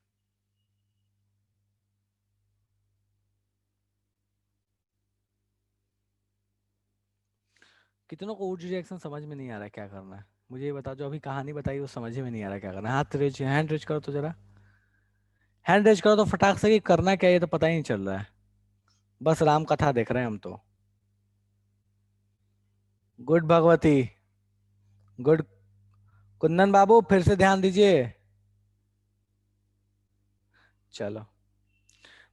Speaker 1: कितनों को वुड रिएक्शन समझ में नहीं आ रहा है, क्या करना है मुझे ये बता। जो अभी कहानी बताई वो समझ में नहीं आ रहा क्या करना है। हाथ रेज, हैंड रेज करो तो जरा, हैंड रेज करो तो फटाक से, कि करना क्या है ये तो पता ही नहीं चल रहा है। बस राम कथा देख रहे हैं हम तो। Good Bhagwati, good. कुंदन बाबू फिर से ध्यान दीजिए। चलो,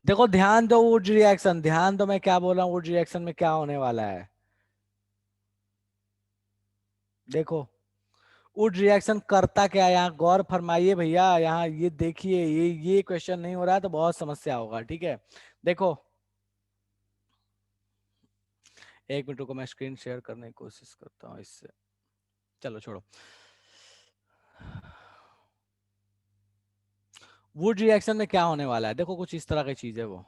Speaker 1: देखो ध्यान दो, वुड रिएक्शन ध्यान दो, मैं क्या बोल रहा हूँ, वुड रिएक्शन में क्या होने वाला है। देखो, वुड रिएक्शन करता क्या है, यहाँ गौर फरमाइए भैया, यहाँ ये देखिए, ये क्वेश्चन नहीं हो रहा है तो बहुत समस्या होगा। ठीक है, देखो, एक मिनट को मैं स्क्रीन शेयर करने की कोशिश करता हूँ इससे। चलो छोड़ो। वुड रिएक्शन में क्या होने वाला है, देखो कुछ इस तरह की चीज है वो।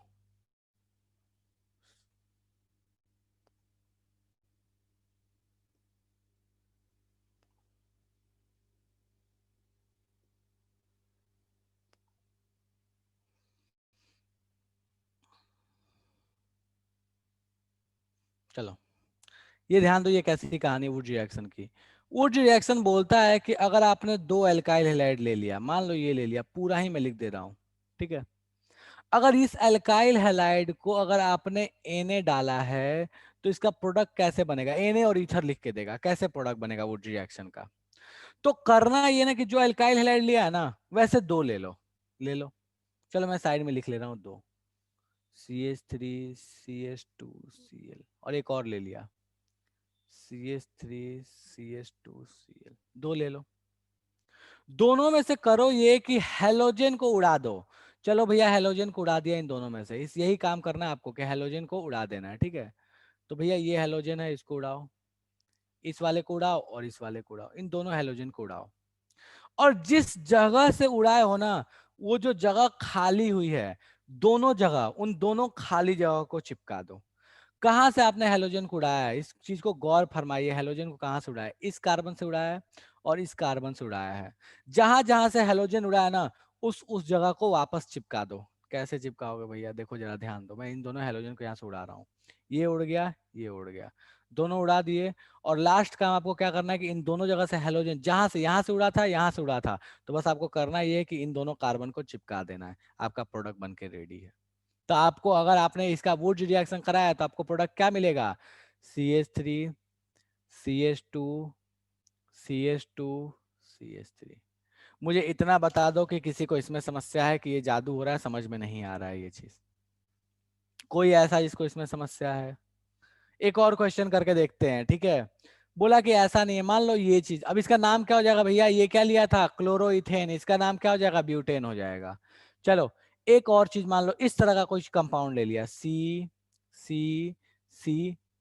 Speaker 1: चलो, ये ध्यान दो, ये कैसी कहानी है वुड रिएक्शन की। वुड रिएक्शन बोलता है कि अगर आपने दो एल्काइल हैलाइड ले लिया, मान लो ये ले लिया, पूरा ही मैं लिख दे रहा हूं। ठीक है, अगर इस एल्काइल हैलाइड को अगर आपने Na डाला है तो इसका प्रोडक्ट कैसे बनेगा। Na और ईथर लिख के देगा कैसे प्रोडक्ट बनेगा वुड रिएक्शन का। तो करना ये ना कि जो एल्काइल हैलाइड लिया है ना, वैसे दो ले लो, ले लो। चलो मैं साइड में लिख ले रहा हूँ, दो CH3CH2Cl, और एक और ले लिया CH3CH2Cl, दो ले लो। दोनों में से करो ये कि हेलोजन को उड़ा दो। चलो भैया, हेलोजन को उड़ा दिया इन दोनों में से, इस यही काम करना है आपको कि हेलोजन को उड़ा देना है। ठीक है, तो भैया ये हेलोजन है, इसको उड़ाओ, इस वाले को उड़ाओ और इस वाले को उड़ाओ, इन दोनों हेलोजन को उड़ाओ। और जिस जगह से उड़ाए हो ना, वो जो जगह खाली हुई है, दोनों जगह, उन दोनों खाली जगह को चिपका दो। कहां से आपने हेलोजन को उड़ाया है, इस चीज को गौर फरमाइए। हेलोजन को कहां से उड़ाया है, इस कार्बन से उड़ाया है और इस कार्बन से उड़ाया है। जहां जहां से हेलोजन उड़ाया ना, उस जगह को वापस चिपका दो। कैसे चिपकाओगे भैया, देखो जरा ध्यान दो, मैं इन दोनों हेलोजन को यहाँ से उड़ा रहा हूँ। ये उड़ गया, ये उड़ गया, दोनों उड़ा दिए। और लास्ट काम आपको क्या करना है कि इन दोनों जगह से हेलोजन, जहां से, यहाँ से उड़ा था, यहाँ से उड़ा था, तो बस आपको करना ये है कि इन दोनों कार्बन को चिपका देना है, आपका प्रोडक्ट बन के रेडी है। तो आपको, अगर आपने इसका वुड रिएक्शन कराया तो आपको प्रोडक्ट क्या मिलेगा, CH3CH2CH2CH3। मुझे इतना बता दो कि किसी को इसमें समस्या है कि ये जादू हो रहा है, समझ में नहीं आ रहा है ये चीज। कोई ऐसा जिसको इसमें समस्या है। एक और क्वेश्चन करके देखते हैं। ठीक है, बोला कि ऐसा नहीं है, मान लो ये चीज, अब इसका नाम क्या हो जाएगा भैया, ये क्या लिया था, क्लोरोइथेन, इसका नाम क्या हो जाएगा, ब्यूटेन हो जाएगा। चलो, एक और चीज मान लो, इस तरह का कोई कंपाउंड ले लिया, C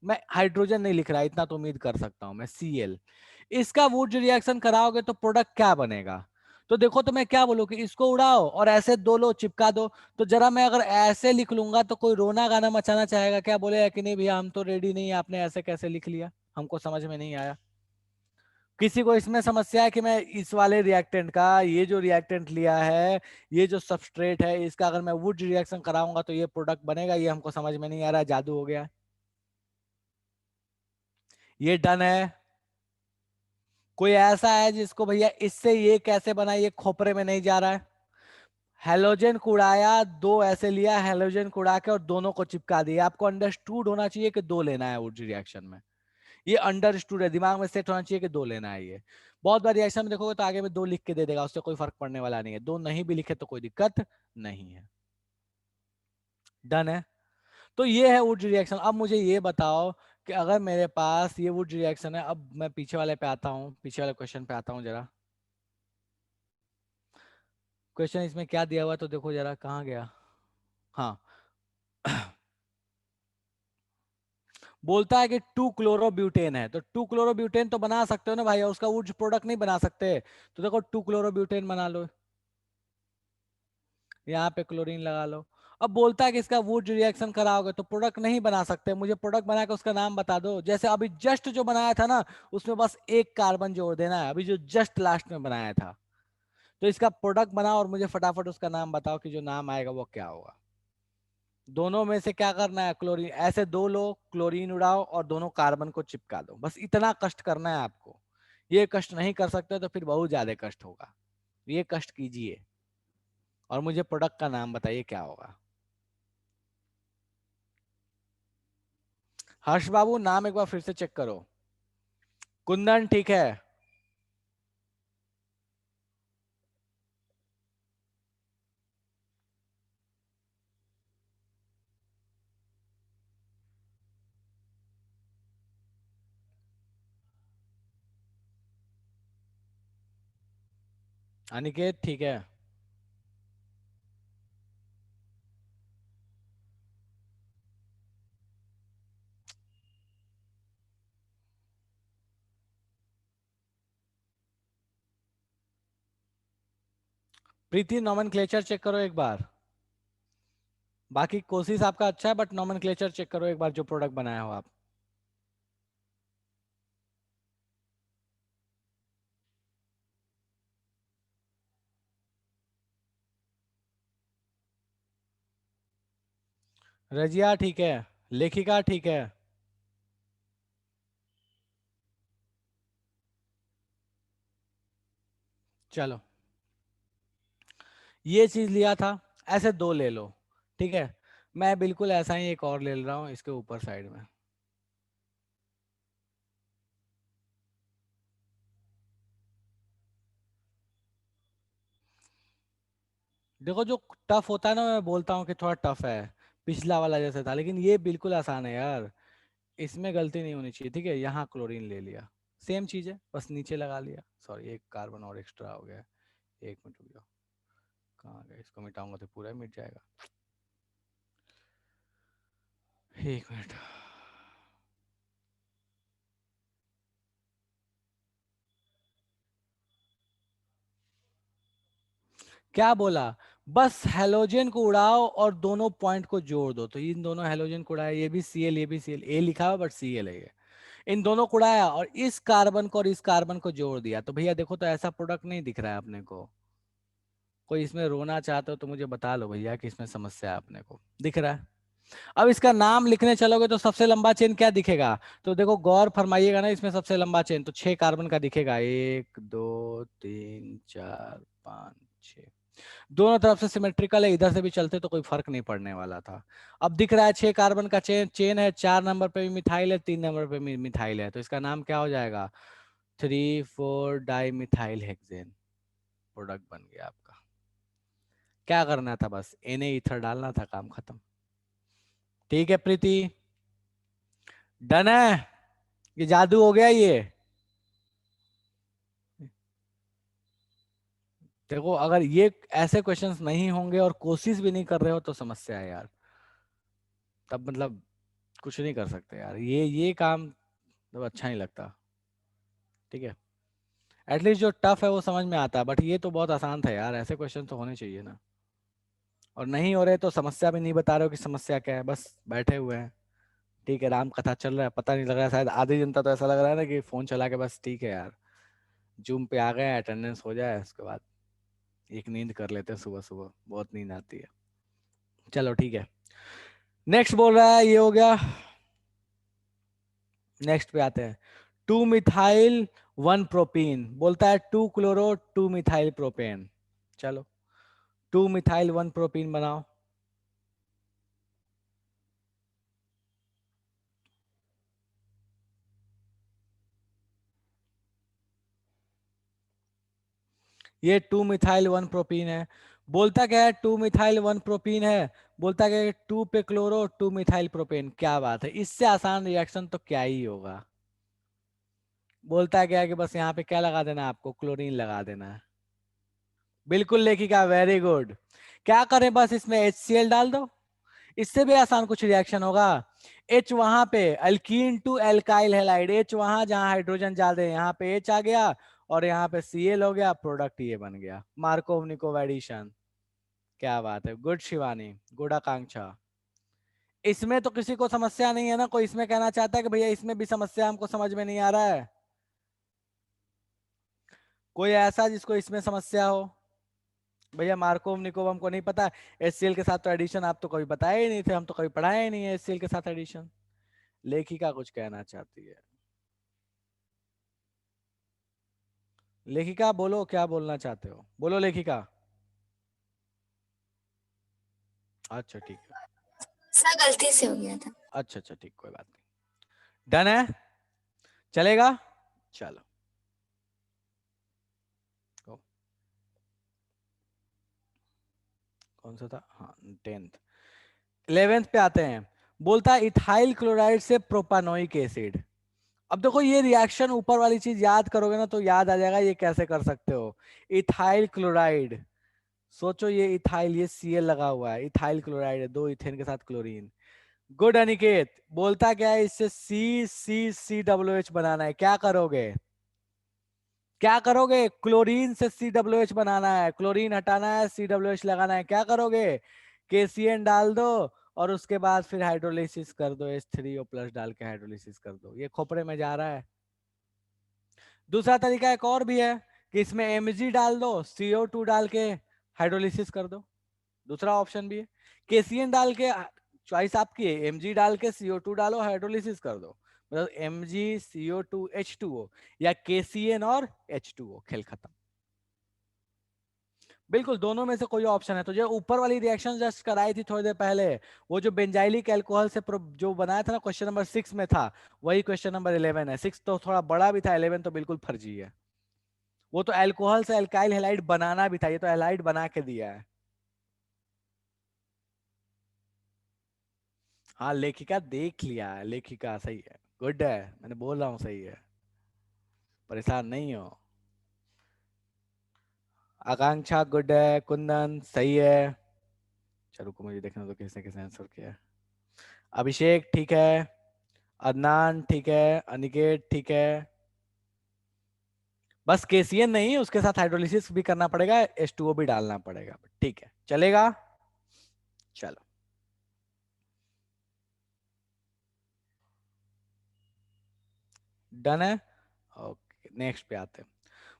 Speaker 1: मैं हाइड्रोजन नहीं लिख रहा, इतना तो उम्मीद कर सकता हूं मैं, Cl। इसका वुड रिएक्शन कराओगे तो प्रोडक्ट क्या बनेगा। तो देखो, तो मैं क्या बोलूं कि इसको उड़ाओ और ऐसे दो लो, चिपका दो। तो जरा मैं अगर ऐसे लिख लूंगा तो कोई रोना गाना मचाना चाहेगा, क्या बोलेगा कि नहीं भैया हम तो रेडी नहीं है, आपने ऐसे कैसे लिख लिया, हमको समझ में नहीं आया। किसी को इसमें समस्या है कि मैं इस वाले रिएक्टेंट का, ये जो रिएक्टेंट लिया है, ये जो सबस्ट्रेट है, इसका अगर मैं वुड रिएक्शन कराऊंगा तो ये प्रोडक्ट बनेगा, ये हमको समझ में नहीं आ रहा है, जादू हो गया। ये डन है। कोई ऐसा है जिसको भैया इससे ये कैसे बना, ये खोपरे में नहीं जा रहा है। हेलोजन को उड़ाया, दो ऐसे लिया, हेलोजन को उड़ा के और दोनों को चिपका दिया। आपको अंडरस्टूड होना चाहिए कि दो लेना है वुड रिएक्शन में, ये अंडरस्टूड है, दिमाग में सेट होना चाहिए कि दो लेना है ये। बहुत बार रिएक्शन में देखोगे तो आगे में दो लिख के दे देगा, उससे कोई फर्क पड़ने वाला नहीं है, दो नहीं भी लिखे तो कोई दिक्कत नहीं है। डन है। तो ये है वुड रिएक्शन। अब मुझे ये बताओ कि अगर मेरे पास ये वुड रिएक्शन है, अब मैं पीछे वाले पे आता हूँ, पीछे वाले क्वेश्चन पे आता हूँ जरा। क्वेश्चन इसमें क्या दिया हुआ है तो देखो जरा, कहाँ गया। हाँ। बोलता है कि टू क्लोरोब्यूटेन है, तो टू क्लोरोब्यूटेन तो बना सकते हो ना भाई, और उसका वुड प्रोडक्ट नहीं बना सकते, तो देखो टू क्लोरोब्यूटेन बना लो, यहाँ पे क्लोरीन लगा लो। अब बोलता है कि इसका वुड रिएक्शन कराओगे तो प्रोडक्ट नहीं बना सकते, मुझे प्रोडक्ट बना के उसका नाम बता दो। जैसे अभी जस्ट जो बनाया था ना, उसमें बस एक कार्बन जोड़ देना है, अभी जो जस्ट लास्ट में बनाया था। तो इसका प्रोडक्ट बनाओ और मुझे फटाफट उसका नाम बताओ, कि जो नाम आएगा वो क्या होगा। दोनों में से क्या करना है, क्लोरीन ऐसे दो लो, क्लोरीन उड़ाओ और दोनों कार्बन को चिपका दो, बस इतना कष्ट करना है आपको। ये कष्ट नहीं कर सकते तो फिर बहुत ज्यादा कष्ट होगा, ये कष्ट कीजिए और मुझे प्रोडक्ट का नाम बताइए क्या होगा। हर्ष बाबू नाम एक बार फिर से चेक करो। कुंदन ठीक है। अनिकेत ठीक है। प्रीति नॉमेनक्लेचर चेक करो एक बार। बाकी कोशिश आपका अच्छा है, बट नॉमेनक्लेचर चेक करो एक बार, जो प्रोडक्ट बनाया हो आप। रजिया ठीक है। लेखिका ठीक है। चलो, ये चीज लिया था, ऐसे दो ले लो। ठीक है, मैं बिल्कुल ऐसा ही एक और ले रहा हूँ इसके ऊपर साइड में। देखो जो टफ होता है ना, मैं बोलता हूँ कि थोड़ा टफ है, पिछला वाला जैसे था, लेकिन ये बिल्कुल आसान है यार, इसमें गलती नहीं होनी चाहिए। ठीक है, यहाँ क्लोरीन ले लिया, सेम चीज है, बस नीचे लगा लिया। सॉरी, एक कार्बन और एक्स्ट्रा हो गया। एक मिनट रुक जाओ, कहाँ गया, इसको मिटाऊंगा तो पूरा ही मिट जाएगा। एक मिनट। क्या बोला, बस हेलोजन को उड़ाओ और दोनों पॉइंट को जोड़ दो, तो इन दोनों हेलोजन को उड़ाया, ये भी सीएल ये भी सीएल, ए लिखा हुआ बट सीएल है ये। इन दोनों को उड़ाया और इस कार्बन को और इस कार्बन को जोड़ दिया, तो भैया देखो, तो ऐसा प्रोडक्ट नहीं दिख रहा है अपने को। कोई इसमें रोना चाहते हो तो मुझे बता लो भैया कि इसमें समस्या है, अपने को दिख रहा है। अब इसका नाम लिखने चलोगे तो सबसे लंबा चेन क्या दिखेगा, तो देखो गौर फरमाइएगा ना, इसमें सबसे लंबा चेन तो 6 कार्बन का दिखेगा, 1 2 3 4 5 6। दोनों तरफ से सिमेट्रिकल है, इधर से भी चलते तो कोई फर्क नहीं पड़ने वाला था। अब दिख रहा है 6 कार्बन का चेन चेन है, 4 नंबर पे भी मिथाइल है, 3 नंबर पे भी मिथाइल है, तो इसका नाम क्या हो जाएगा, 3 4 डाई मिथाइल हेक्सेन। प्रोडक्ट बन गया आपका। क्या करना था, बस एने ईथर डालना था, काम खत्म। ठीक है प्रीति, डन है, ये जादू हो गया ये। देखो अगर ये ऐसे क्वेश्चंस नहीं होंगे और कोशिश भी नहीं कर रहे हो तो समस्या है यार, तब मतलब कुछ नहीं कर सकते यार, ये काम तो अच्छा नहीं लगता। ठीक है, एटलीस्ट जो टफ है वो समझ में आता है, बट ये तो बहुत आसान था यार, ऐसे क्वेश्चन तो होने चाहिए ना। और नहीं हो रहे तो समस्या भी नहीं बता रहे हो कि समस्या क्या है, बस बैठे हुए हैं। ठीक है, राम कथा चल रहा है, पता नहीं लग रहा है, शायद आधी जनता तो ऐसा लग रहा है ना कि फोन चला के बस ठीक है यार, जूम पे आ गए, अटेंडेंस हो जाए, उसके बाद एक नींद कर लेते हैं, सुबह सुबह बहुत नींद आती है। चलो ठीक है, नेक्स्ट बोल रहा है, ये हो गया। नेक्स्ट पे आते हैं, 2 मिथाइल 1 प्रोपीन, बोलता है 2 क्लोरो 2 मिथाइल प्रोपेन। चलो, 2 मिथाइल 1 प्रोपीन बनाओ। ये 2 मिथाइल 1 प्रोपीन है। बोलता क्या है, 2 मिथाइल 1 प्रोपीन है। बोलता क्या है, 2 पे क्लोरो 2 मिथाइल प्रोपेन। क्या बात है, इससे आसान रिएक्शन तो क्या ही होगा। बोलता क्या है कि बस यहाँ पे क्या लगा देना है, आपको क्लोरीन लगा देना है। बिल्कुल लेखिका, वेरी गुड। क्या करें, बस इसमें HCl डाल दो। इससे भी आसान कुछ रिएक्शन होगा। H वहां पे, alkene to alkyl halide, H वहां जहां हाइड्रोजन ज्यादा है, यहाँ पे H आ गया, और यहाँ पे Cl हो गया, प्रोडक्ट ये बन गया, मार्कोव निकोव एडिशन। क्या बात है, गुड शिवानी, गुड आकांक्षा। इसमें तो किसी को समस्या नहीं है ना, कोई इसमें कहना चाहता है कि भैया इसमें भी समस्या हमको समझ में नहीं आ रहा है? कोई ऐसा जिसको इसमें समस्या हो? भैया मार्कोव निकोव हमको नहीं पता, HCl के साथ तो एडिशन आप तो कभी बताए ही नहीं थे, हम तो कभी पढ़ाए ही नहीं है HCl के साथ एडिशन। लेखिका कुछ कहना चाहती है। लेखिका बोलो, क्या बोलना चाहते हो, बोलो लेखिका। अच्छा ठीक है।
Speaker 2: सर गलती से हो गया था।
Speaker 1: अच्छा अच्छा ठीक, कोई बात नहीं। डन है, चलेगा। चलो, go। कौन सा था, हाँ 10th। 11th पे आते हैं। बोलता है इथाइल क्लोराइड से प्रोपानोइक एसिड। अब देखो ये रिएक्शन, ऊपर वाली चीज याद करोगे ना तो याद आ जाएगा ये कैसे कर सकते हो। इथाइल क्लोराइड, सोचो ये इथाइल, ये Cl लगा हुआ है, इथाइल क्लोराइड है, 2 इथेन के साथ क्लोरीन। गुड अनिकेत। बोलता क्या है, इससे CCCWH बनाना है, क्या करोगे? क्या करोगे, क्लोरीन से CWH बनाना है, क्लोरीन हटाना है, CWH लगाना है, क्या करोगे? KCN डाल दो, और उसके बाद फिर हाइड्रोलिसिस कर दो, H3O+ डाल के हाइड्रोलिसिस कर दो, ये खोपड़े में जा रहा है। दूसरा तरीका एक और भी है कि इसमें Mg डाल दो, CO2 डाल के हाइड्रोलिसिस कर दो। दूसरा ऑप्शन भी है। KCN डाल के, चॉइस आपकी है, Mg डाल के CO2 डालो, हाइड्रोलिसिस कर दो। मतलब Mg CO2 H2O, या KCN और H2O, खेल खत्म। बिल्कुल, दोनों में से कोई ऑप्शन है। तो जो ऊपर वाली रिएक्शन जस्ट कराई थी थोड़ी देर पहले, वो जो बेंजाइलिक अल्कोहल से जो बनाया था ना, क्वेश्चन नंबर 6 में था, वही क्वेश्चन नंबर 11 है। 6 तो थोड़ा बड़ा भी था, 11 तो बिल्कुल फर्जी है। वो तो अल्कोहल से अल्काइल हैलाइड बनाना भी था, ये तो हैलाइड बना के दिया है। हाँ लेखिका देख लिया है, लेखिका सही है, गुड है, मैंने बोल रहा हूँ सही है, परेशान नहीं हो। आकांक्षा गुड है, कुंदन सही है। चलो को मुझे देखना तो किसने किसने आंसर किया है। अभिषेक ठीक है, अदनान ठीक है, अनिकेत ठीक है। बस KCN नहीं, उसके साथ हाइड्रोलिसिस भी करना पड़ेगा, H2O भी डालना पड़ेगा, ठीक है चलेगा। चलो, डन है। ओके, नेक्स्ट पे आते हैं।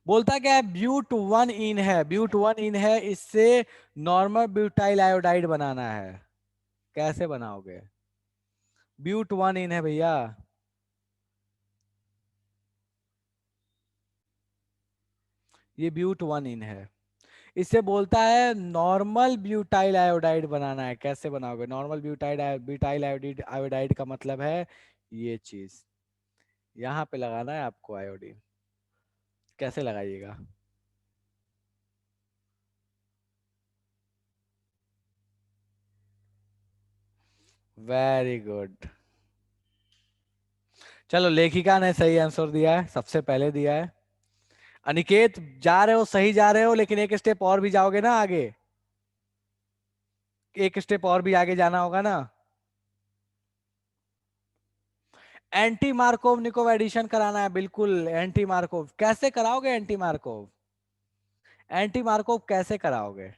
Speaker 1: बोलता क्या है, ब्यूट 1 इन है, ब्यूट 1 इन है, इससे नॉर्मल ब्यूटाइल आयोडाइड बनाना है, कैसे बनाओगे? ब्यूट 1 इन है भैया। ये ब्यूट 1 इन है, इससे बोलता है नॉर्मल ब्यूटाइल आयोडाइड बनाना है, कैसे बनाओगे? Normal butyl butyl iodide, iodide का मतलब है ये चीज, यहाँ पे लगाना है आपको आयोडीन। कैसे लगाइएगा? Very good. चलो, लेखिका ने सही आंसर दिया है, सबसे पहले दिया है। अनिकेत जा रहे हो, सही जा रहे हो, लेकिन एक स्टेप और भी जाओगे ना आगे, एक स्टेप और भी आगे जाना होगा ना। एंटी मार्कोव निकोव एडिशन कराना है, बिल्कुल एंटी मार्कोव। कैसे कराओगे एंटी मार्कोव? एंटी मार्कोव कैसे कराओगे?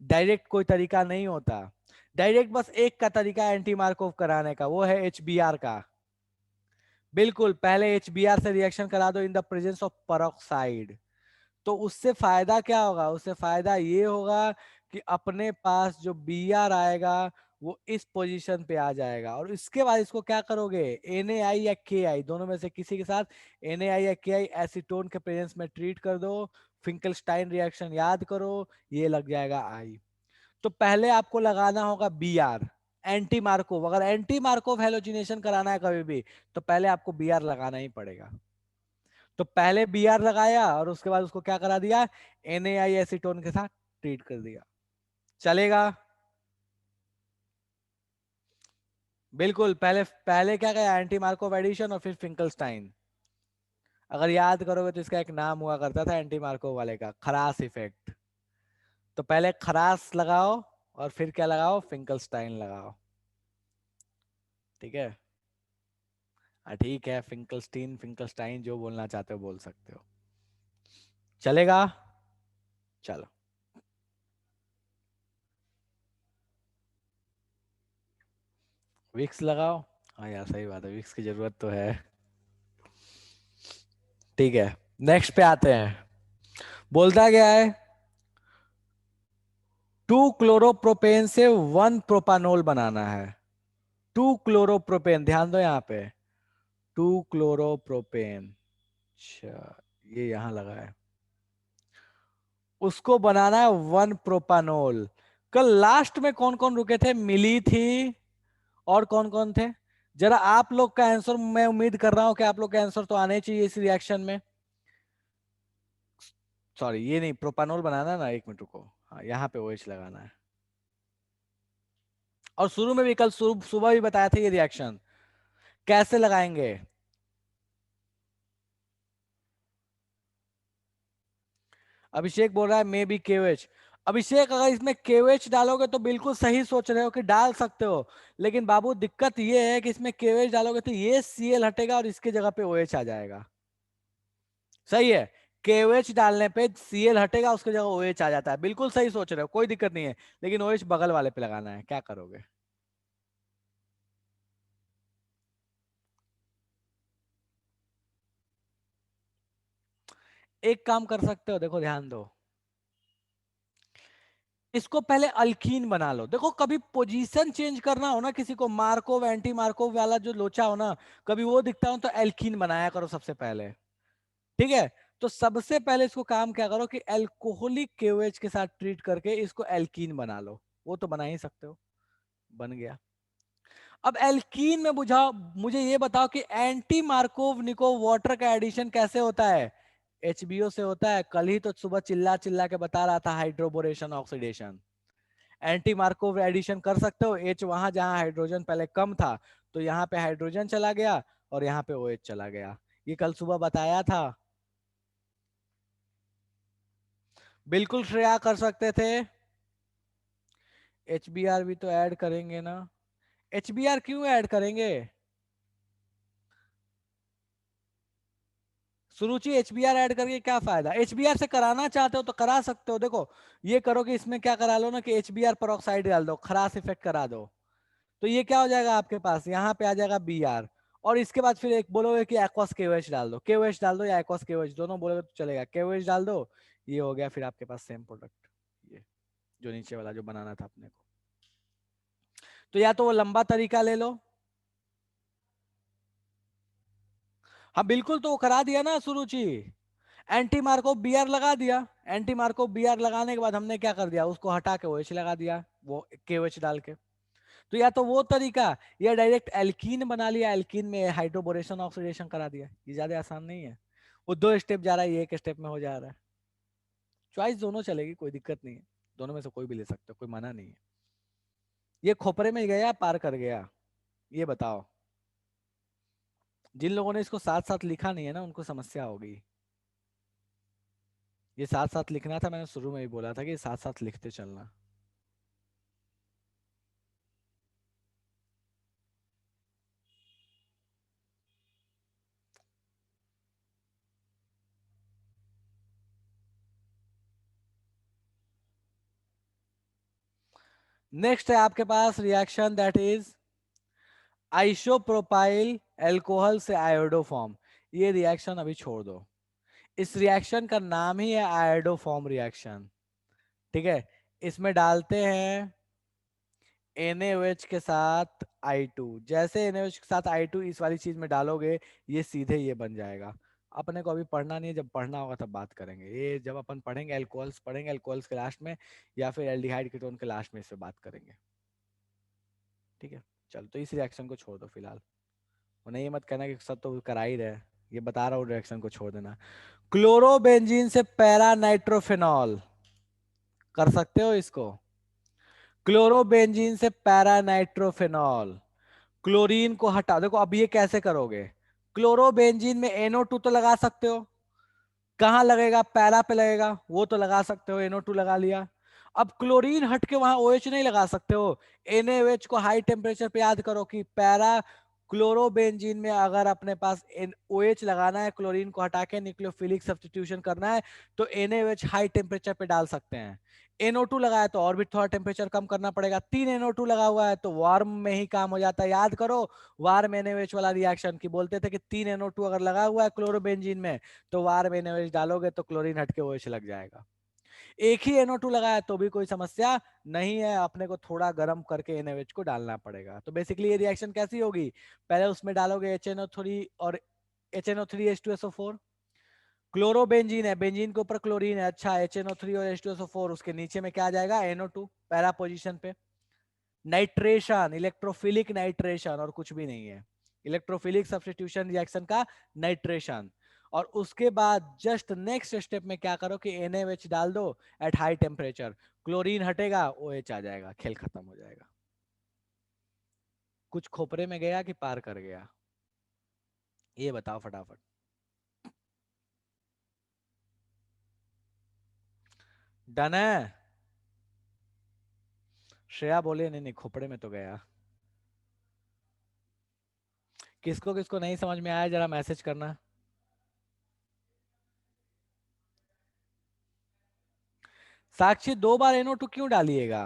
Speaker 1: डायरेक्ट कोई तरीका नहीं होता, डायरेक्ट बस एक का तरीका है एंटी मार्कोव कराने का, वो है HBr का। बिल्कुल, पहले HBr से रिएक्शन करा दो इन द प्रेजेंस ऑफ पेरोक्साइड। तो उससे फायदा क्या होगा? उससे फायदा ये होगा कि अपने पास जो Br आएगा वो इस पोजीशन पे आ जाएगा, और इसके बाद इसको क्या करोगे, Na या Ki दोनों में से किसी के साथ, Na या Ki एसीटोन के प्रेजेंस में ट्रीट कर दो, फिंकलस्टाइन रिएक्शन याद करो, ये लग जाएगा आई। तो पहले आपको लगाना होगा Br, एंटी मार्कोव। अगर एंटी मार्कोव हेलोजिनेशन कराना है कभी भी, तो पहले आपको Br लगाना ही पड़ेगा। तो पहले Br लगाया, और उसके बाद उसको क्या करा दिया, Na एसीटोन के साथ ट्रीट कर दिया, चलेगा? बिल्कुल, पहले पहले क्या कहा, एंटी मार्कोव एडिशन और फिर फिंकलस्टाइन। अगर याद करोगे तो इसका एक नाम हुआ करता था एंटी मार्कोव वाले का, खरास इफेक्ट। तो पहले खरास लगाओ और फिर क्या लगाओ, फिंकलस्टाइन लगाओ। ठीक है? ठीक है, फिंकलस्टीन फिंकलस्टाइन जो बोलना चाहते हो बोल सकते हो, चलेगा? चलो, विक्स लगाओ। हाँ यार सही बात है, विक्स की जरूरत तो है। ठीक है, नेक्स्ट पे आते हैं। बोलता क्या है, 2 क्लोरोप्रोपेन से 1 प्रोपानोल बनाना है। 2 क्लोरोप्रोपेन, ध्यान दो यहाँ पे, 2 क्लोरोप्रोपेन। अच्छा, ये यहां लगा है, उसको बनाना है 1 प्रोपानोल। कल लास्ट में कौन कौन रुके थे, मिली थी और कौन कौन थे? जरा आप लोग का आंसर, मैं उम्मीद कर रहा हूं कि आप लोग का आंसर तो आने चाहिए इस रिएक्शन में। सॉरी, ये नहीं, प्रोपानोल बनाना है ना, 1 मिनट रुको। हाँ, यहाँ पे OH लगाना है। और शुरू में भी, कल सुबह भी बताया था ये रिएक्शन कैसे लगाएंगे। अभिषेक बोल रहा है मे बी केवेच। अभिषेक, अगर इसमें केवेच डालोगे तो बिल्कुल सही सोच रहे हो कि डाल सकते हो, लेकिन बाबू दिक्कत ये है कि इसमें केवेच डालोगे तो ये Cl हटेगा और इसके जगह पे OH आ जाएगा। सही है, केवेच डालने पे Cl हटेगा, उसके जगह OH आ जाता है, बिल्कुल सही सोच रहे हो, कोई दिक्कत नहीं है। लेकिन OH बगल वाले पे लगाना है, क्या करोगे? एक काम कर सकते हो, देखो ध्यान दो, इसको पहले अल्कीन बना लो। देखो, कभी पोजीशन चेंज करना हो ना किसी को, मार्कोव एंटी मार्कोव वाला जो लोचा हो ना, कभी वो दिखता हो तो एल्कीन बनाया करो सबसे पहले। ठीक है? तो सबसे पहले इसको काम क्या करो कि एल्कोहलिक केओएच के साथ ट्रीट करके इसको एल्कीन बना लो। वो तो बना ही सकते हो, बन गया। अब एल्कीन में बुझाओ, मुझे ये बताओ कि एंटी मार्कोव निको वाटर का एडिशन कैसे होता है? HBO से होता है। कल ही तो सुबह चिल्ला चिल्ला के बता रहा था, hydroboration oxidation. Anti Markov addition कर सकते हो, H वहां जहां हाइड्रोजन पहले कम था, तो यहाँ पे हाइड्रोजन चला गया और यहाँ पे OH चला गया। ये कल सुबह बताया था। बिल्कुल श्रेया कर सकते थे। HBr भी तो ऐड करेंगे ना। HBr क्यों ऐड करेंगे? सुरुचि, HBr ऐड करके क्या फायदा? HBr से कराना चाहते हो तो करा सकते हो। देखो, ये करो कि इसमें क्या करा लो ना कि HBr peroxide डाल दो, खरास इफेक्ट करा दो। तो ये क्या हो जाएगा आपके पास, यहाँ पे आ जाएगा Br। और इसके बाद फिर एक बोलोगे कि एक्वस KOH डाल दो, KOH डाल दो या एक्वस KOH दोनों बोलोगे तो चलेगा, KOH डाल दो। ये हो गया फिर आपके पास सेम प्रोडक्ट, ये जो नीचे वाला जो बनाना था अपने को। तो या तो वो लंबा तरीका ले लो। हाँ बिल्कुल, तो वो करा दिया ना सुरुचि, एंटी मार्को Br लगा दिया। एंटी मार्को Br लगाने के बाद हमने क्या कर दिया, उसको हटा के OH लगा दिया, वो KOH डाल के। तो या तो वो तरीका, या डायरेक्ट एल्कीन बना लिया, एल्कीन में हाइड्रोबोरेशन ऑक्सीडेशन करा दिया। ये ज्यादा आसान नहीं है, वो 2 स्टेप जा रहा है, ये एक स्टेप में हो जा रहा है। चॉइस दोनों चलेगी, कोई दिक्कत नहीं है, दोनों में से कोई भी ले सकते हो, कोई मना नहीं है। ये खोपरे में गया पार कर गया, ये बताओ। जिन लोगों ने इसको साथ साथ लिखा नहीं है ना, उनको समस्या होगी। ये साथ साथ लिखना था, मैंने शुरू में ही बोला था कि साथ साथ लिखते चलना। नेक्स्ट है आपके पास reaction, that is isopropyl alcohol से आयोडोफॉर्म। ये रिएक्शन अभी छोड़ दो, इस रिएक्शन का नाम ही है आयोडोफॉर्म रिएक्शन। ठीक है? इसमें डालते हैं NaOH के साथ I2। जैसे NaOH के साथ I2 इस वाली चीज में डालोगे, ये सीधे ये बन जाएगा। अपने को अभी पढ़ना नहीं है, जब पढ़ना होगा तब बात करेंगे। ये जब अपन पढ़ेंगे अल्कोहल्स, पढ़ेंगे अल्कोहल्स के लास्ट में, या फिर एल्डिहाइड कीटोन के लास्ट में इस पे बात करेंगे। ठीक है? चलो, तो इस रिएक्शन को छोड़ दो फिलहाल। उन्हें ये मत कहना कि सब तो करा ही रहे, ये बता रहा हूँ, रिएक्शन को छोड़ देना। क्लोरोबेंजीन से पैरा नाइट्रोफेनॉल, कर सकते हो इसको। क्लोरोबेंजीन से पैरा नाइट्रोफेनॉल, क्लोरीन को हटा, देखो अब ये कैसे करोगे। क्लोरोबेंजीन में NO2 तो लगा सकते हो, कहाँ लगेगा, पैरा पे लगेगा, वो तो लगा सकते हो, NO2 लगा लिया। अब क्लोरीन हट के वहां OH नहीं लगा सकते हो। NaOH को हाई टेम्परेचर पे याद करो कि पैरा क्लोरोबेंजीन में अगर अपने पास OH लगाना है, क्लोरीन को हटा के न्यूक्लियोफिलिक सब्स्टिट्यूशन करना है, तो NaOH हाई टेम्परेचर पे डाल सकते हैं। NO2 लगा है तो और भी थोड़ा टेम्परेचर कम करना पड़ेगा। 3 NO2 लगा हुआ है तो वार्म में ही काम हो जाता है। याद करो वार्म NaOH वाला रिएक्शन की, बोलते थे कि 3 NO2 अगर लगा हुआ है क्लोरोबेंजीन में तो वार में NaOH डालोगे तो क्लोरीन हटके OH लग जाएगा। एक ही NO2 लगाया तो भी कोई समस्या नहीं है, अपने को थोड़ा गर्म करके NaOH को डालना पड़ेगा। तो बेसिकली ये रिएक्शन कैसी होगी, पहले उसमें डालोगे HNO3 और HNO3H2SO4, क्लोरोबेंजीन है, बेंजीन के ऊपर क्लोरीन है, अच्छा HNO3 और H2SO4, उसके नीचे में क्या आ जाएगा NO2 पैरा पोजीशन पे। नाइट्रेशन, इलेक्ट्रोफिलिक नाइट्रेशन और कुछ भी नहीं है, इलेक्ट्रोफिलिक सब्स्टिट्यूशन रिएक्शन का नाइट्रेशन। और उसके बाद जस्ट नेक्स्ट स्टेप में क्या करो कि NaOH डाल दो एट हाई टेम्परेचर, क्लोरीन हटेगा OH आ जाएगा, खेल खत्म हो जाएगा। कुछ खोपरे में गया कि पार कर गया, ये बताओ फटाफट। डन है। श्रेया बोले नहीं नहीं खोपड़े में तो गया। किसको किसको नहीं समझ में आया जरा मैसेज करना। साक्षी 2 बार NO2 क्यों डालिएगा,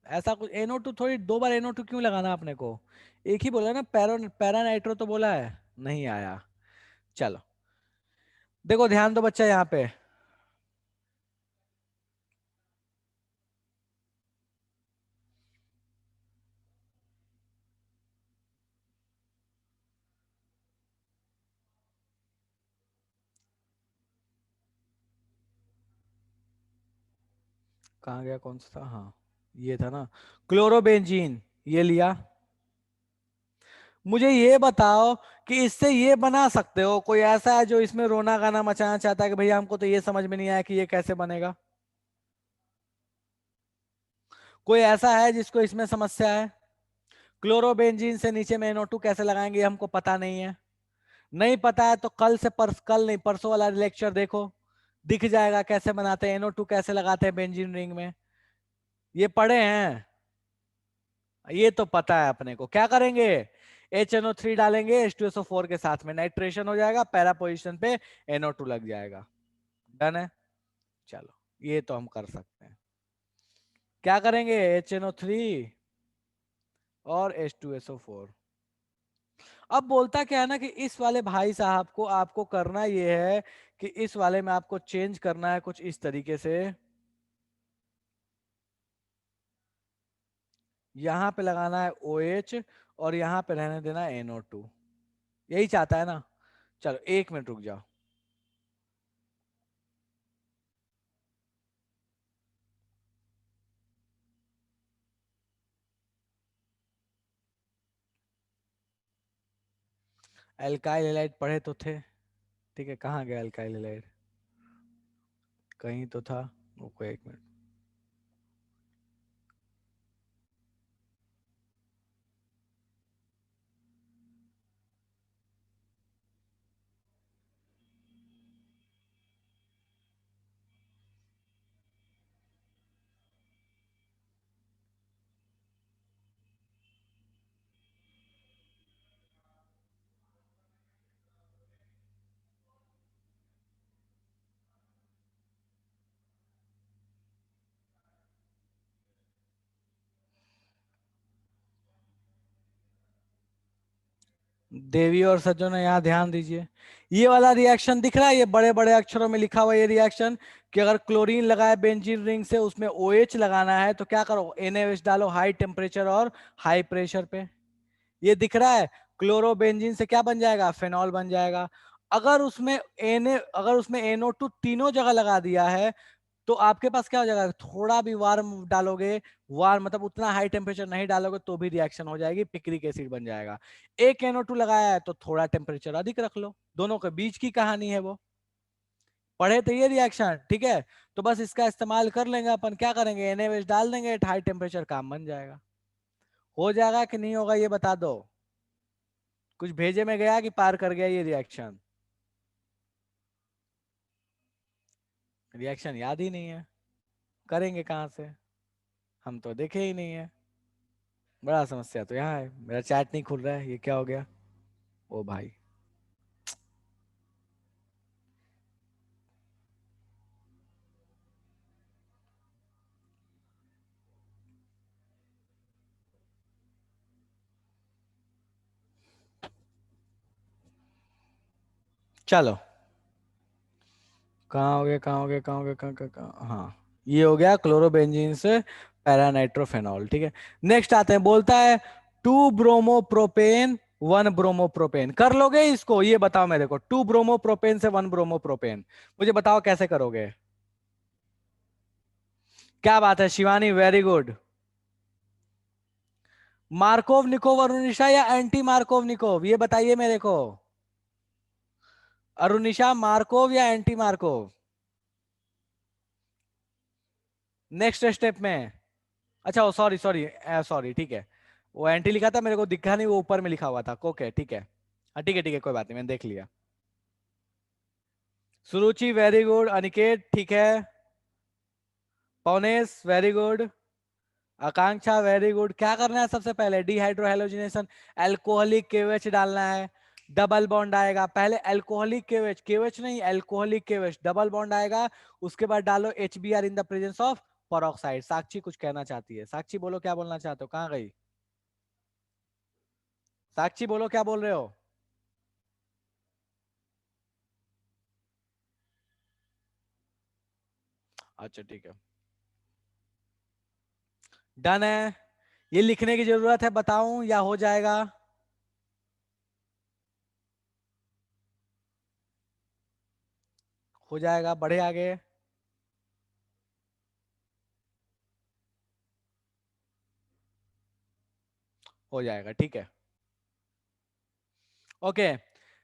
Speaker 1: ऐसा कुछ NO2 थोड़ी 2 बार NO2 क्यों लगाना अपने को, एक ही बोला ना, पैरा नाइट्रो तो बोला है, नहीं आया। चलो देखो ध्यान दो बच्चा यहाँ पे, कहाँ गया, कौन सा था, हाँ ये था ना, क्लोरोबेंजीन, ये लिया। मुझे ये बताओ कि इससे ये बना सकते हो, कोई ऐसा है जो इसमें रोना गाना मचाना चाहता है कि भैया हमको तो ये समझ में नहीं आया कि ये कैसे बनेगा। कोई ऐसा है जिसको इसमें समस्या है। क्लोरोबेंजीन से नीचे में NO2 कैसे लगाएंगे हमको पता नहीं है। नहीं पता है तो कल नहीं परसों वाला लेक्चर देखो, दिख जाएगा कैसे बनाते हैं, NO2 कैसे लगाते हैं बेंजीन रिंग में, ये पढ़े हैं। ये तो पता है अपने को, क्या करेंगे, HNO3 डालेंगे H2SO4 के साथ में, नाइट्रेशन हो जाएगा, पैरा पोजिशन पे NO2 लग जाएगा। डन है। चलो ये तो हम कर सकते हैं। क्या करेंगे, HNO3 और H2SO4। अब बोलता क्या है ना कि इस वाले भाई साहब को आपको करना ये है कि इस वाले में आपको चेंज करना है कुछ इस तरीके से, यहां पे लगाना है OH और यहां पे रहने देना है NO2, यही चाहता है ना। चलो 1 मिनट रुक जाओ। एल्काइल हैलाइड पढ़े तो थे, ठीक है, कहाँ गया एल्काइल हैलाइड, कहीं तो था, रुको 1 मिनट। देवी और सज्जनों यहाँ ध्यान दीजिए, ये वाला रिएक्शन दिख रहा है, ये बड़े बड़े अक्षरों में लिखा हुआ ये रिएक्शन, कि अगर क्लोरीन लगाए बेंजीन रिंग से उसमें OH लगाना है तो क्या करो, NaOH डालो हाई टेम्परेचर और हाई प्रेशर पे, ये दिख रहा है। क्लोरोबेंजीन से क्या बन जाएगा, फेनॉल बन जाएगा। अगर उसमें NO2 तीनों जगह लगा दिया है तो आपके पास क्या हो जाएगा, थोड़ा भी वार्म डालोगे, वार्म मतलब उतना हाई टेम्परेचर नहीं डालोगे तो भी रिएक्शन हो जाएगी, पिक्रिक एसिड बन जाएगा। एक NO2 लगाया है तो थोड़ा टेम्परेचर अधिक रख लो, दोनों के बीच की कहानी है वो। पढ़े तो ये रिएक्शन, ठीक है। तो बस इसका इस्तेमाल कर लेंगे अपन, क्या करेंगे, NaOH डाल देंगे, हाई टेम्परेचर, काम बन जाएगा। हो जाएगा कि नहीं होगा ये बता दो। कुछ भेजे में गया कि पार कर गया ये रिएक्शन? रिएक्शन याद ही नहीं है, करेंगे कहाँ से, हम तो देखे ही नहीं है। बड़ा समस्या तो यहाँ है, मेरा चैट नहीं खुल रहा है, ये क्या हो गया? ओ भाई, चलो, कहाँ हो गया, कहाँ हो गया, कहाँ हो गया, कहाँ कहाँ कहाँ, हाँ, ये हो गया क्लोरोबेंजीन से पैरानाइट्रोफेनॉल, ठीक है। नेक्स्ट आते हैं, बोलता है 2 ब्रोमोप्रोपेन 1 ब्रोमोप्रोपेन, कर लोगे इसको, ये बताओ मेरे को, 2 ब्रोमोप्रोपेन से 1 ब्रोमोप्रोपेन, मुझे बताओ कैसे करोगे? क्या बात है शिवानी, वेरी गुड। मार्कोव निकोव अरुनिशा या एंटी मार्कोव निकोव, ये बताइए मेरे को। अरुनिशा, मार्कोव या एंटी मार्कोव? नेक्स्ट स्टेप में, अच्छा, ओ सॉरी सॉरी, सॉरी, ठीक है। वो एंटी लिखा था, मेरे को दिखा नहीं, वो ऊपर में लिखा हुआ था, ओके ठीक है। हाँ ठीक है ठीक है, कोई बात नहीं, मैंने देख लिया। सुरुचि वेरी गुड, अनिकेत ठीक है, पौनेस वेरी गुड, आकांक्षा वेरी गुड। क्या करना है सबसे पहले, डिहाइड्रोहेलोजिनेशन, अल्कोहलिक केवेच डालना है, डबल बॉन्ड आएगा, पहले अल्कोहलिक केवेच, केवेच नहीं अल्कोहलिक केवेच, डबल बॉन्ड आएगा, उसके बाद डालो HBr in the presence of peroxide. Sakshi कुछ कहना चाहती है, साक्षी बोलो क्या बोलना चाहते हो, कहाँ गई साक्षी, बोलो क्या बोल रहे हो? अच्छा ठीक है, डन है। ये लिखने की जरूरत है बताऊं या हो जाएगा? हो जाएगा, बढ़े आगे। हो जाएगा, ठीक है। ओके,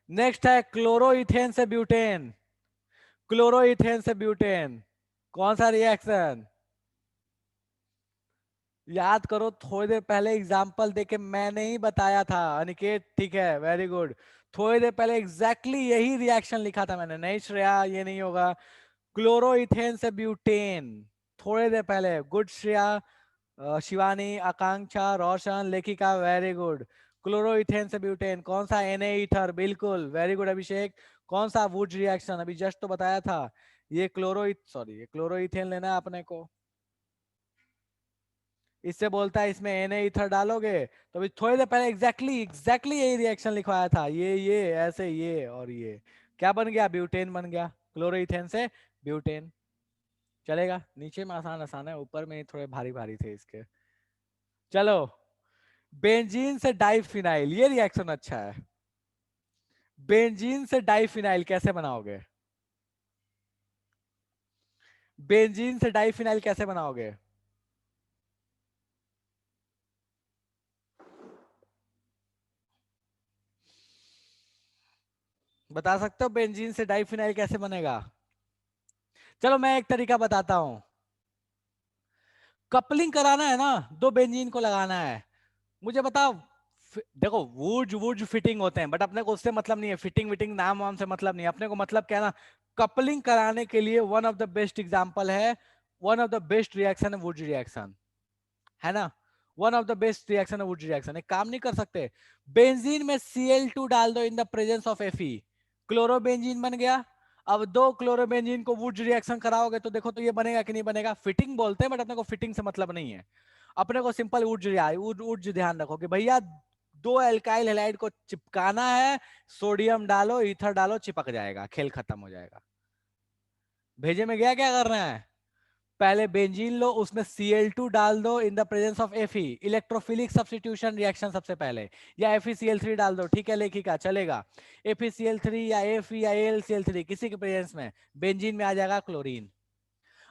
Speaker 1: नेक्स्ट है क्लोरोइथेन से ब्यूटेन, क्लोरोइथेन से ब्यूटेन, कौन सा रिएक्शन? याद करो, थोड़ी देर पहले एग्जाम्पल देके मैंने ही बताया था, अनिकेत ठीक है, वेरी गुड। थोड़ी देर पहले एग्जैक्टली यही रिएक्शन लिखा था मैंने, नहीं श्रेया ये नहीं होगा, क्लोरोइथेन से ब्यूटेन, थोड़ी देर पहले, गुड श्रेया, शिवानी, आकांक्षा, रोशन, लेखिका वेरी गुड। क्लोरोइथेन से ब्यूटेन, कौन सा, Na ईथर, बिल्कुल वेरी गुड अभिषेक। कौन सा, वुड रिएक्शन, अभी जस्ट तो बताया था। ये ये क्लोरोइथेन लेना है अपने को। इससे बोलता है इसमें Na ईथर डालोगे, तो अभी थोड़ी देर पहले एग्जैक्टली यही रिएक्शन लिखवाया था, ये ऐसे, ये और ये, क्या बन गया, ब्यूटेन बन गया, क्लोरोइथेन से ब्यूटेन। चलेगा, नीचे में आसान आसान है, ऊपर में थोड़े भारी भारी थे इसके। चलो, बेंजीन से डाइफिनाइल, ये रिएक्शन अच्छा है। बेंजीन से डाइफिनाइल कैसे बनाओगे? बेंजीन से डाइफिनाइल कैसे बनाओगे? बता सकते हो बेंजीन से डाइफिनाइल कैसे बनेगा? चलो मैं एक तरीका बताता हूं। कपलिंग कराना है ना, दो बेंजीन को लगाना है, मुझे बताओ। देखो, वुड वुड फिटिंग होते हैं, बट अपने को उससे मतलब नहीं है, फिटिंग विटिंग नाम वाम से मतलब नहीं है, अपने को मतलब क्या है ना, कपलिंग कराने के लिए one of the best example है, one of the best reaction है वुड रिएक्शन, है ना। One of the best reaction है वुड रिएक्शन। एक काम नहीं कर सकते, बेंजीन में Cl2 डाल दो इन the presence of Fe, chlorobenzene बन गया। अब दो क्लोरोबेंजीन को वुड रिएक्शन कराओगे तो देखो तो ये बनेगा कि नहीं बनेगा, फिटिंग बोलते हैं, बट अपने को फिटिंग से मतलब नहीं है, अपने को सिंपल वुड ध्यान रखो कि भैया दो एल्काइल हैलाइड को चिपकाना है, सोडियम डालो, ईथर डालो, चिपक जाएगा, खेल खत्म हो जाएगा। भेजे में गया, क्या करना है, पहले बेंजीन लो, उसमें Cl2 डाल दो इन the presence of Fe, electrophilic substitution reaction सबसे पहले, या FeCl3 डाल दो, ठीक है लेखिका, चलेगा। FeCl3 या Fe या AlCl3 किसी के प्रेजेंस में बेंजीन में आ जाएगा क्लोरीन।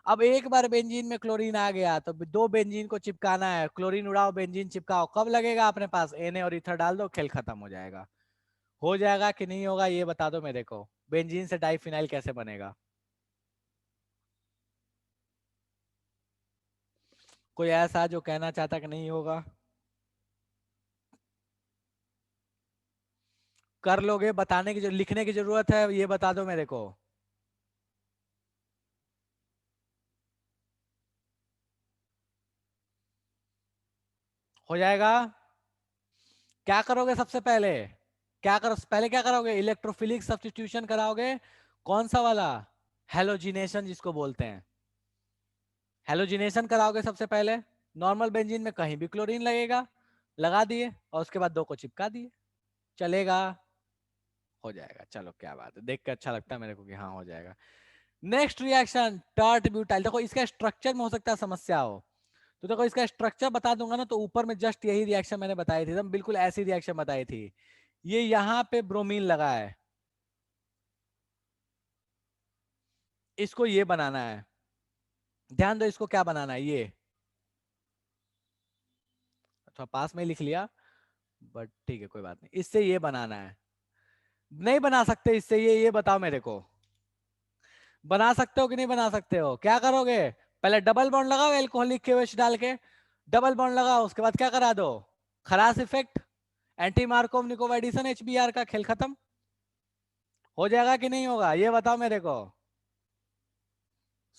Speaker 1: अब एक बार बेंजीन में क्लोरीन आ गया तो दो बेंजीन को चिपकाना है, क्लोरीन उड़ाओ, बेंजीन चिपकाओ, कब लगेगा अपने पास, Na और ईथर डाल दो, खेल खत्म हो जाएगा। हो जाएगा कि नहीं होगा ये बता दो मेरे को, बेंजीन से डाइफिनाइल कैसे बनेगा? कोई ऐसा जो कहना चाहता कि नहीं होगा? कर लोगे? बताने की जो लिखने की जरूरत है ये बता दो मेरे को। हो जाएगा? क्या करोगे सबसे पहले? क्या करो पहले, क्या करोगे? इलेक्ट्रोफिलिक सब्स्टिट्यूशन कराओगे। कौन सा वाला? हेलोजिनेशन जिसको बोलते हैं। हेलोजिनेशन कराओगे सबसे पहले। नॉर्मल बेंजीन में कहीं भी क्लोरीन लगेगा, लगा दिए और उसके बाद दो को चिपका दिए, चलेगा? हो जाएगा। चलो क्या बात है, देख के अच्छा लगता है मेरे को कि हाँ हो जाएगा। Next reaction tert butyl. देखो इसका स्ट्रक्चर में हो सकता है समस्या हो, तो देखो इसका स्ट्रक्चर बता दूंगा ना, तो ऊपर में जस्ट यही रिएक्शन मैंने बताई थी, एकदम बिल्कुल ऐसी रिएक्शन बताई थी। ये यहाँ पे ब्रोमीन लगा है, इसको ये बनाना है। ध्यान दो इसको क्या बनाना है, ये थोड़ा पास में ही लिख लिया, बट ठीक है कोई बात नहीं। इससे ये बनाना है। नहीं बना सकते इससे, ये बताओ मेरे को, बना सकते हो कि नहीं बना सकते हो? क्या करोगे? पहले डबल बॉन्ड लगाओ एल्कोहलिक केवेच डाल के, डबल बॉन्ड लगाओ, उसके बाद क्या करा दो? खरास इफेक्ट, एंटी मार्कोव निकोवाइडिसन, एचबीआर का खेल खत्म। हो जाएगा कि नहीं होगा ये बताओ मेरे को।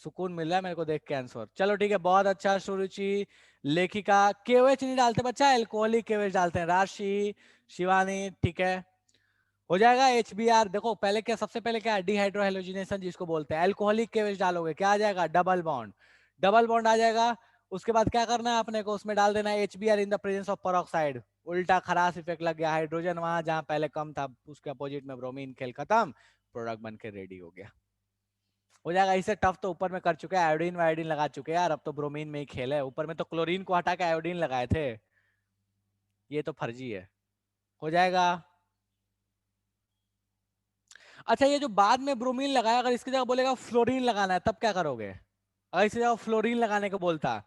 Speaker 1: सुकून मिल रहा है मेरे को देख के आंसर। चलो ठीक है, बहुत अच्छा सुरुचि। लेखिका केवेच नहीं डालते बच्चा, एल्कोहलिक केवेच डालते हैं। राशि, शिवानी, ठीक है हो जाएगा। एचबीआर देखो पहले क्या, सबसे पहले क्या है? डिहाइड्रोहेलोजिनेशन जिसको बोलते हैं। अल्कोहलिक केवेच डालोगे, क्या आ जाएगा? Double bond. डबल बॉन्ड आ जाएगा। उसके बाद क्या करना है अपने को? उसमें डाल देना है HBR in the presence of peroxide. उल्टा खरास इफेक्ट लग गया, हाइड्रोजन वहां जहां पहले कम था उसके अपोजिट में ब्रोमीन, खेल खत्म, प्रोडक्ट बन के रेडी हो गया। हो जाएगा। इसे टफ तो ऊपर में कर चुके हैं, आयोडीन वायोडीन लगा चुके हैं यार, अब तो ब्रोमीन में ही खेल है। ऊपर में तो क्लोरीन को हटा के आयोडीन लगाए थे, ये तो फर्जी है। हो जाएगा। अच्छा ये जो बाद में ब्रोमीन लगाया, अगर इसकी जगह बोलेगा फ्लोरीन लगाना है तब क्या करोगे? अगर इसकी जगह फ्लोरीन लगाने को बोलता,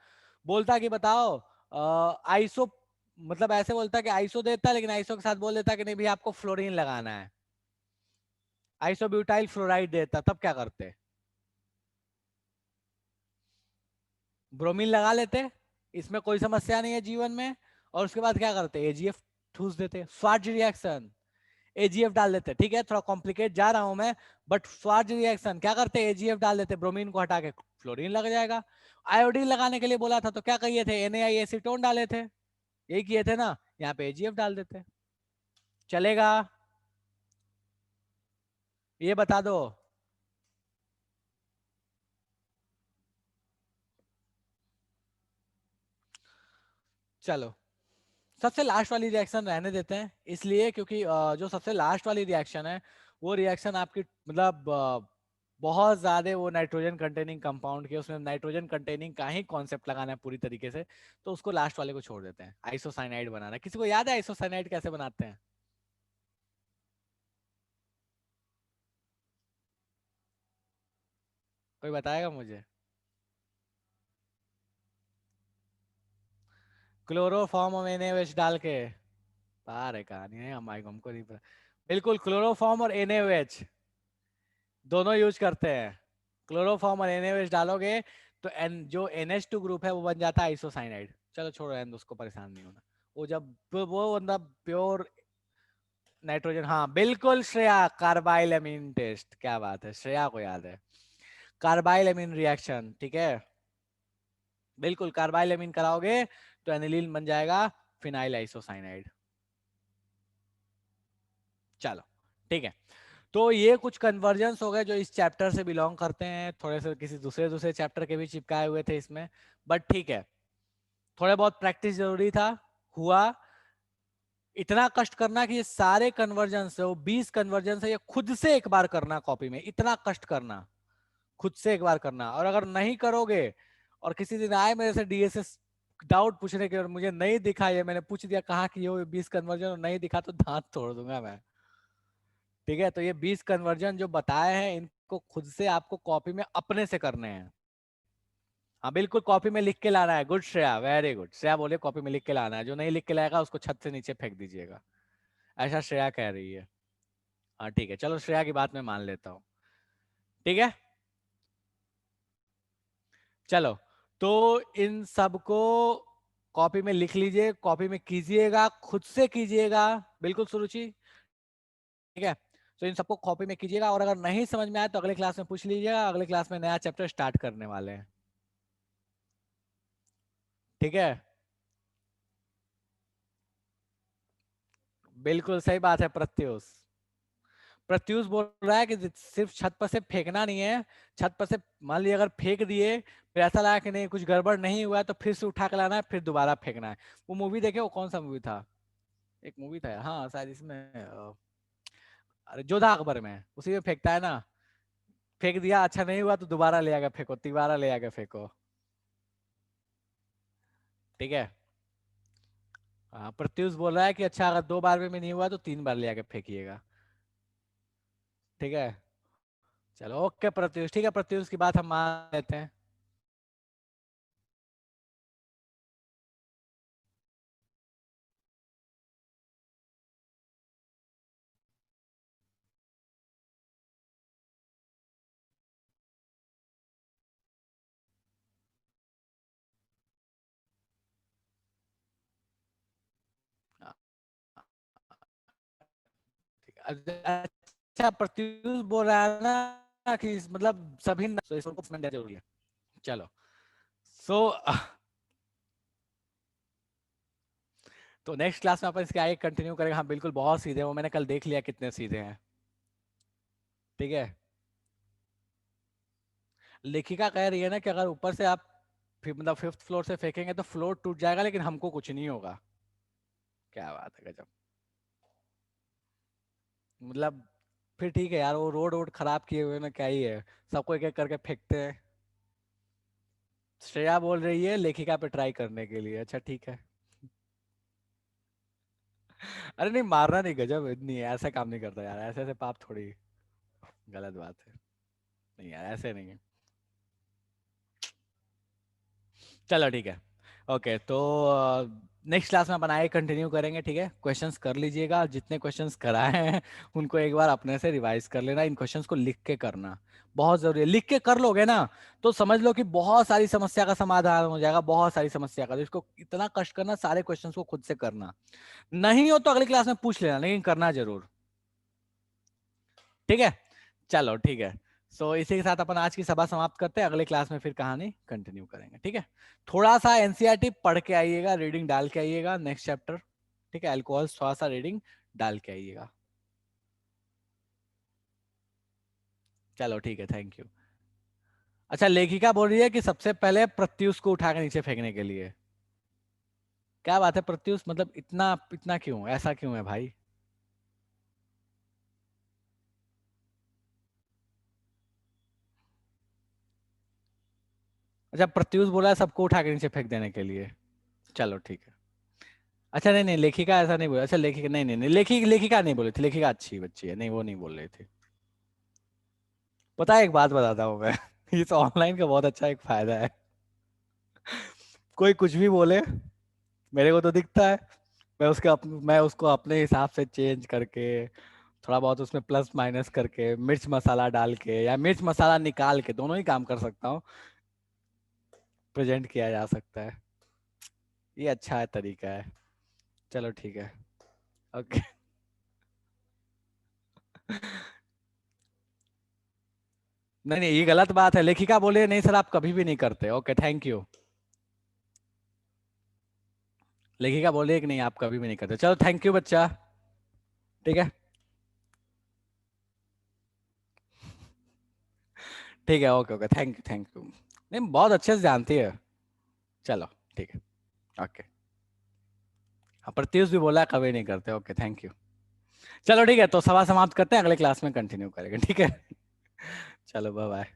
Speaker 1: बोलता कि बताओ आइसो, मतलब ऐसे बोलता कि आइसो देता, लेकिन आइसो के साथ बोल देता कि नहीं भैया आपको फ्लोरीन लगाना है, आइसोब्यूटाइल फ्लोराइड देता, तब क्या करते? ब्रोमीन लगा लेते, इसमें कोई समस्या नहीं है जीवन में, और उसके बाद क्या करते? एजीएफ ठूस देते, स्वार्ज रिएक्शन, एजीएफ डाल देते। ठीक है थोड़ा कॉम्प्लिकेट जा रहा हूं मैं, बट स्वार्ज रिएक्शन क्या करते? एजीएफ डाल देते, ब्रोमीन को हटा के फ्लोरीन लग जाएगा। आयोडीन लगाने के लिए बोला था तो क्या कहिए थे? एनएआई एसीटोन डाले थे, यही किए थे ना, यहाँ पे एजीएफ डाल देते, चलेगा? ये बता दो। चलो सबसे लास्ट वाली रिएक्शन रहने देते हैं, इसलिए क्योंकि जो सबसे लास्ट वाली रिएक्शन है वो रिएक्शन आपकी मतलब बहुत ज्यादा वो नाइट्रोजन कंटेनिंग कंपाउंड के, उसमें नाइट्रोजन कंटेनिंग का ही कॉन्सेप्ट लगाना है पूरी तरीके से, तो उसको लास्ट वाले को छोड़ देते हैं। आइसोसाइनाइड बनाना है। किसी को याद है आइसोसाइनाइड कैसे बनाते हैं? कोई बताएगा मुझे? क्लोरोफॉर्म और NaOH डाल के, पार है कहानी है, हमारे हमको नहीं पता। बिल्कुल क्लोरोफॉर्म और NaOH दोनों यूज करते हैं। क्लोरोफॉर्म और NaOH डालोगे तो जो NH2 ग्रुप है वो बन जाता है आइसोसाइनाइड। चलो छोड़ो एंड, उसको परेशान नहीं होना। वो जब वो बंदा प्योर नाइट्रोजन, हाँ बिल्कुल श्रेया, कार्बाइल एमीन टेस्ट, क्या बात है, श्रेया को याद है। कार्बाइल एमीन रिएक्शन, ठीक है बिल्कुल कार्बाइल एमीन कराओगे तो एनिलीन बन जाएगा फिनाइल आइसोसाइनाइड। चलो ठीक है, तो ये कुछ कन्वर्जन्स हो गए जो इस चैप्टर से बिलोंग करते हैं, थोड़े से किसी दूसरे दूसरे चैप्टर के भी चिपकाए हुए थे इसमें, बट ठीक है थोड़े बहुत प्रैक्टिस जरूरी था। हुआ। इतना कष्ट करना कि ये सारे कन्वर्जन है, वो 20 कन्वर्जन है, ये खुद से एक बार करना कॉपी में, इतना कष्ट करना, खुद से एक बार करना। और अगर नहीं करोगे और किसी दिन आए मेरे से डीएसएस डाउट पूछने के और मुझे नहीं दिखा, ये मैंने पूछ दिया कहा कि ये 20 कन्वर्जन और नहीं दिखा, तो दांत तोड़ दूंगा मैं। ठीक है, तो ये 20 कन्वर्जन जो बताए हैं इनको खुद से आपको कॉपी में अपने से करने हैं। हाँ बिल्कुल कॉपी में लिख के लाना है। Good Shreya, very good. Shreya बोले कॉपी में लिख के लाना है, जो नहीं लिख के लाएगा उसको छत से नीचे फेंक दीजिएगा, ऐसा श्रेया कह रही है। हाँ ठीक है, चलो श्रेया की बात मैं मान लेता हूँ। ठीक है चलो, तो इन सबको कॉपी में लिख लीजिए, कॉपी में कीजिएगा, खुद से कीजिएगा, बिल्कुल सुरुचि, ठीक है। तो इन सबको कॉपी में कीजिएगा, और अगर नहीं समझ में आए तो अगले क्लास में पूछ लीजिएगा, अगले क्लास में नया चैप्टर स्टार्ट करने वाले हैं, ठीक है। बिल्कुल सही बात है प्रत्युष। प्रत्युष बोल रहा है कि सिर्फ छत पर से फेंकना नहीं है, छत पर से मान लीजिए अगर फेंक दिए, फिर ऐसा लगा कि नहीं कुछ गड़बड़ नहीं हुआ है, तो फिर से उठा के लाना है, फिर दोबारा फेंकना है। वो मूवी देखे, वो कौन सा मूवी था, एक मूवी था, हाँ शायद इसमें अरे जोधा अकबर में, उसी में फेंकता है ना, फेंक दिया अच्छा नहीं हुआ तो दोबारा ले आके फेंको, दोबारा ले आके फेंको, ठीक है। हाँ, प्रत्युष बोल रहा है कि अच्छा अगर 2 बार में भी नहीं हुआ तो 3 बार ले आके फेंकिएगा, ठीक है। चलो ओके प्रत्युष, ठीक है, प्रत्युष की बात हम मान लेते हैं। हाँ, ठीक है। अच्छा प्रत्युष बोल रहा है ना कि मतलब सभी इसको जरूरी है। चलो, सो तो नेक्स्ट क्लास में अपन इसके आगे कंटिन्यू करेंगे। हाँ बिल्कुल, बहुत सीधे हैं वो, मैंने कल देख लिया कितने सीधे हैं, ठीक है। लेखिका कह रही है ना कि अगर ऊपर से आप मतलब 5th फ्लोर से फेंकेंगे तो फ्लोर टूट जाएगा, लेकिन हमको कुछ नहीं होगा। क्या बात है, गजब। मतलब फिर ठीक है यार, वो रोड वोड खराब किए हुए ना, क्या ही है, सबको एक एक करके फेंकते हैं। श्रेया बोल रही है लेखिका पे ट्राई करने के लिए, अच्छा ठीक है। अरे नहीं, मारना नहीं, गजब, नहीं ऐसा काम नहीं करता यार, ऐसे ऐसे पाप थोड़ी, गलत बात है। नहीं यार, ऐसे नहीं है। चलो ठीक है, ओके। तो नेक्स्ट क्लास में अपन आगे कंटिन्यू करेंगे, ठीक है। क्वेश्चंस कर लीजिएगा, जितने क्वेश्चंस कराए हैं उनको एक बार अपने से रिवाइज कर लेना, इन क्वेश्चंस को लिख के करना बहुत जरूरी है। लिख के कर लोगे ना तो समझ लो कि बहुत सारी समस्या का समाधान हो जाएगा, बहुत सारी समस्या का। तो इसको इतना कष्ट करना, सारे क्वेश्चंस को खुद से करना, नहीं हो तो अगली क्लास में पूछ लेना, लेकिन करना जरूर, ठीक है। चलो ठीक है। सो इसी के साथ अपन आज की सभा समाप्त करते हैं, अगले क्लास में फिर कहानी कंटिन्यू करेंगे, ठीक है। थोड़ा सा एनसीईआरटी पढ़ के आइएगा, रीडिंग डाल के आइएगा नेक्स्ट चैप्टर, ठीक है। अल्कोहल थोड़ा सा रीडिंग डाल के आइएगा। चलो ठीक है, थैंक यू। अच्छा, लेखिका बोल रही है कि सबसे पहले प्रत्युष को उठा के नीचे फेंकने के लिए। क्या बात है प्रत्युष, मतलब इतना इतना क्यों, ऐसा क्यों है भाई। अच्छा, प्रत्युष बोला है सबको उठा के नीचे फेंक देने के लिए, चलो ठीक है। अच्छा नहीं नहीं, लेखिका ऐसा नहीं बोला, अच्छा लेखिका नहीं नहीं नहीं, लेखिका नहीं बोली थी, लेखिका अच्छी बच्ची है, नहीं वो नहीं बोल रही थी। पता है, एक बात बताता हूँ मैं इस ऑनलाइन का बहुत अच्छा एक फायदा है, कोई कुछ भी बोले मेरे को तो दिखता है, मैं उसको अपने हिसाब से चेंज करके, थोड़ा बहुत उसमें प्लस माइनस करके, मिर्च मसाला डाल के या मिर्च मसाला निकाल के, दोनों ही काम कर सकता हूँ, प्रेजेंट किया जा सकता है। ये अच्छा है, तरीका है। चलो ठीक है, ओके। नहीं नहीं, ये गलत बात है, लेखिका बोले नहीं सर आप कभी भी नहीं करते, ओके थैंक यू। लेखिका बोले कि नहीं आप कभी भी नहीं करते, चलो थैंक यू बच्चा, ठीक है। ठीक है, okay okay, thank you thank you. नहीं बहुत अच्छे से जानती है, चलो ठीक है, ओके। हाँ, प्रत्युष भी बोला है कभी नहीं करते, ओके थैंक यू। चलो ठीक है, तो सभा समाप्त करते हैं, अगले क्लास में कंटिन्यू करेंगे, ठीक है। चलो बाय बाय।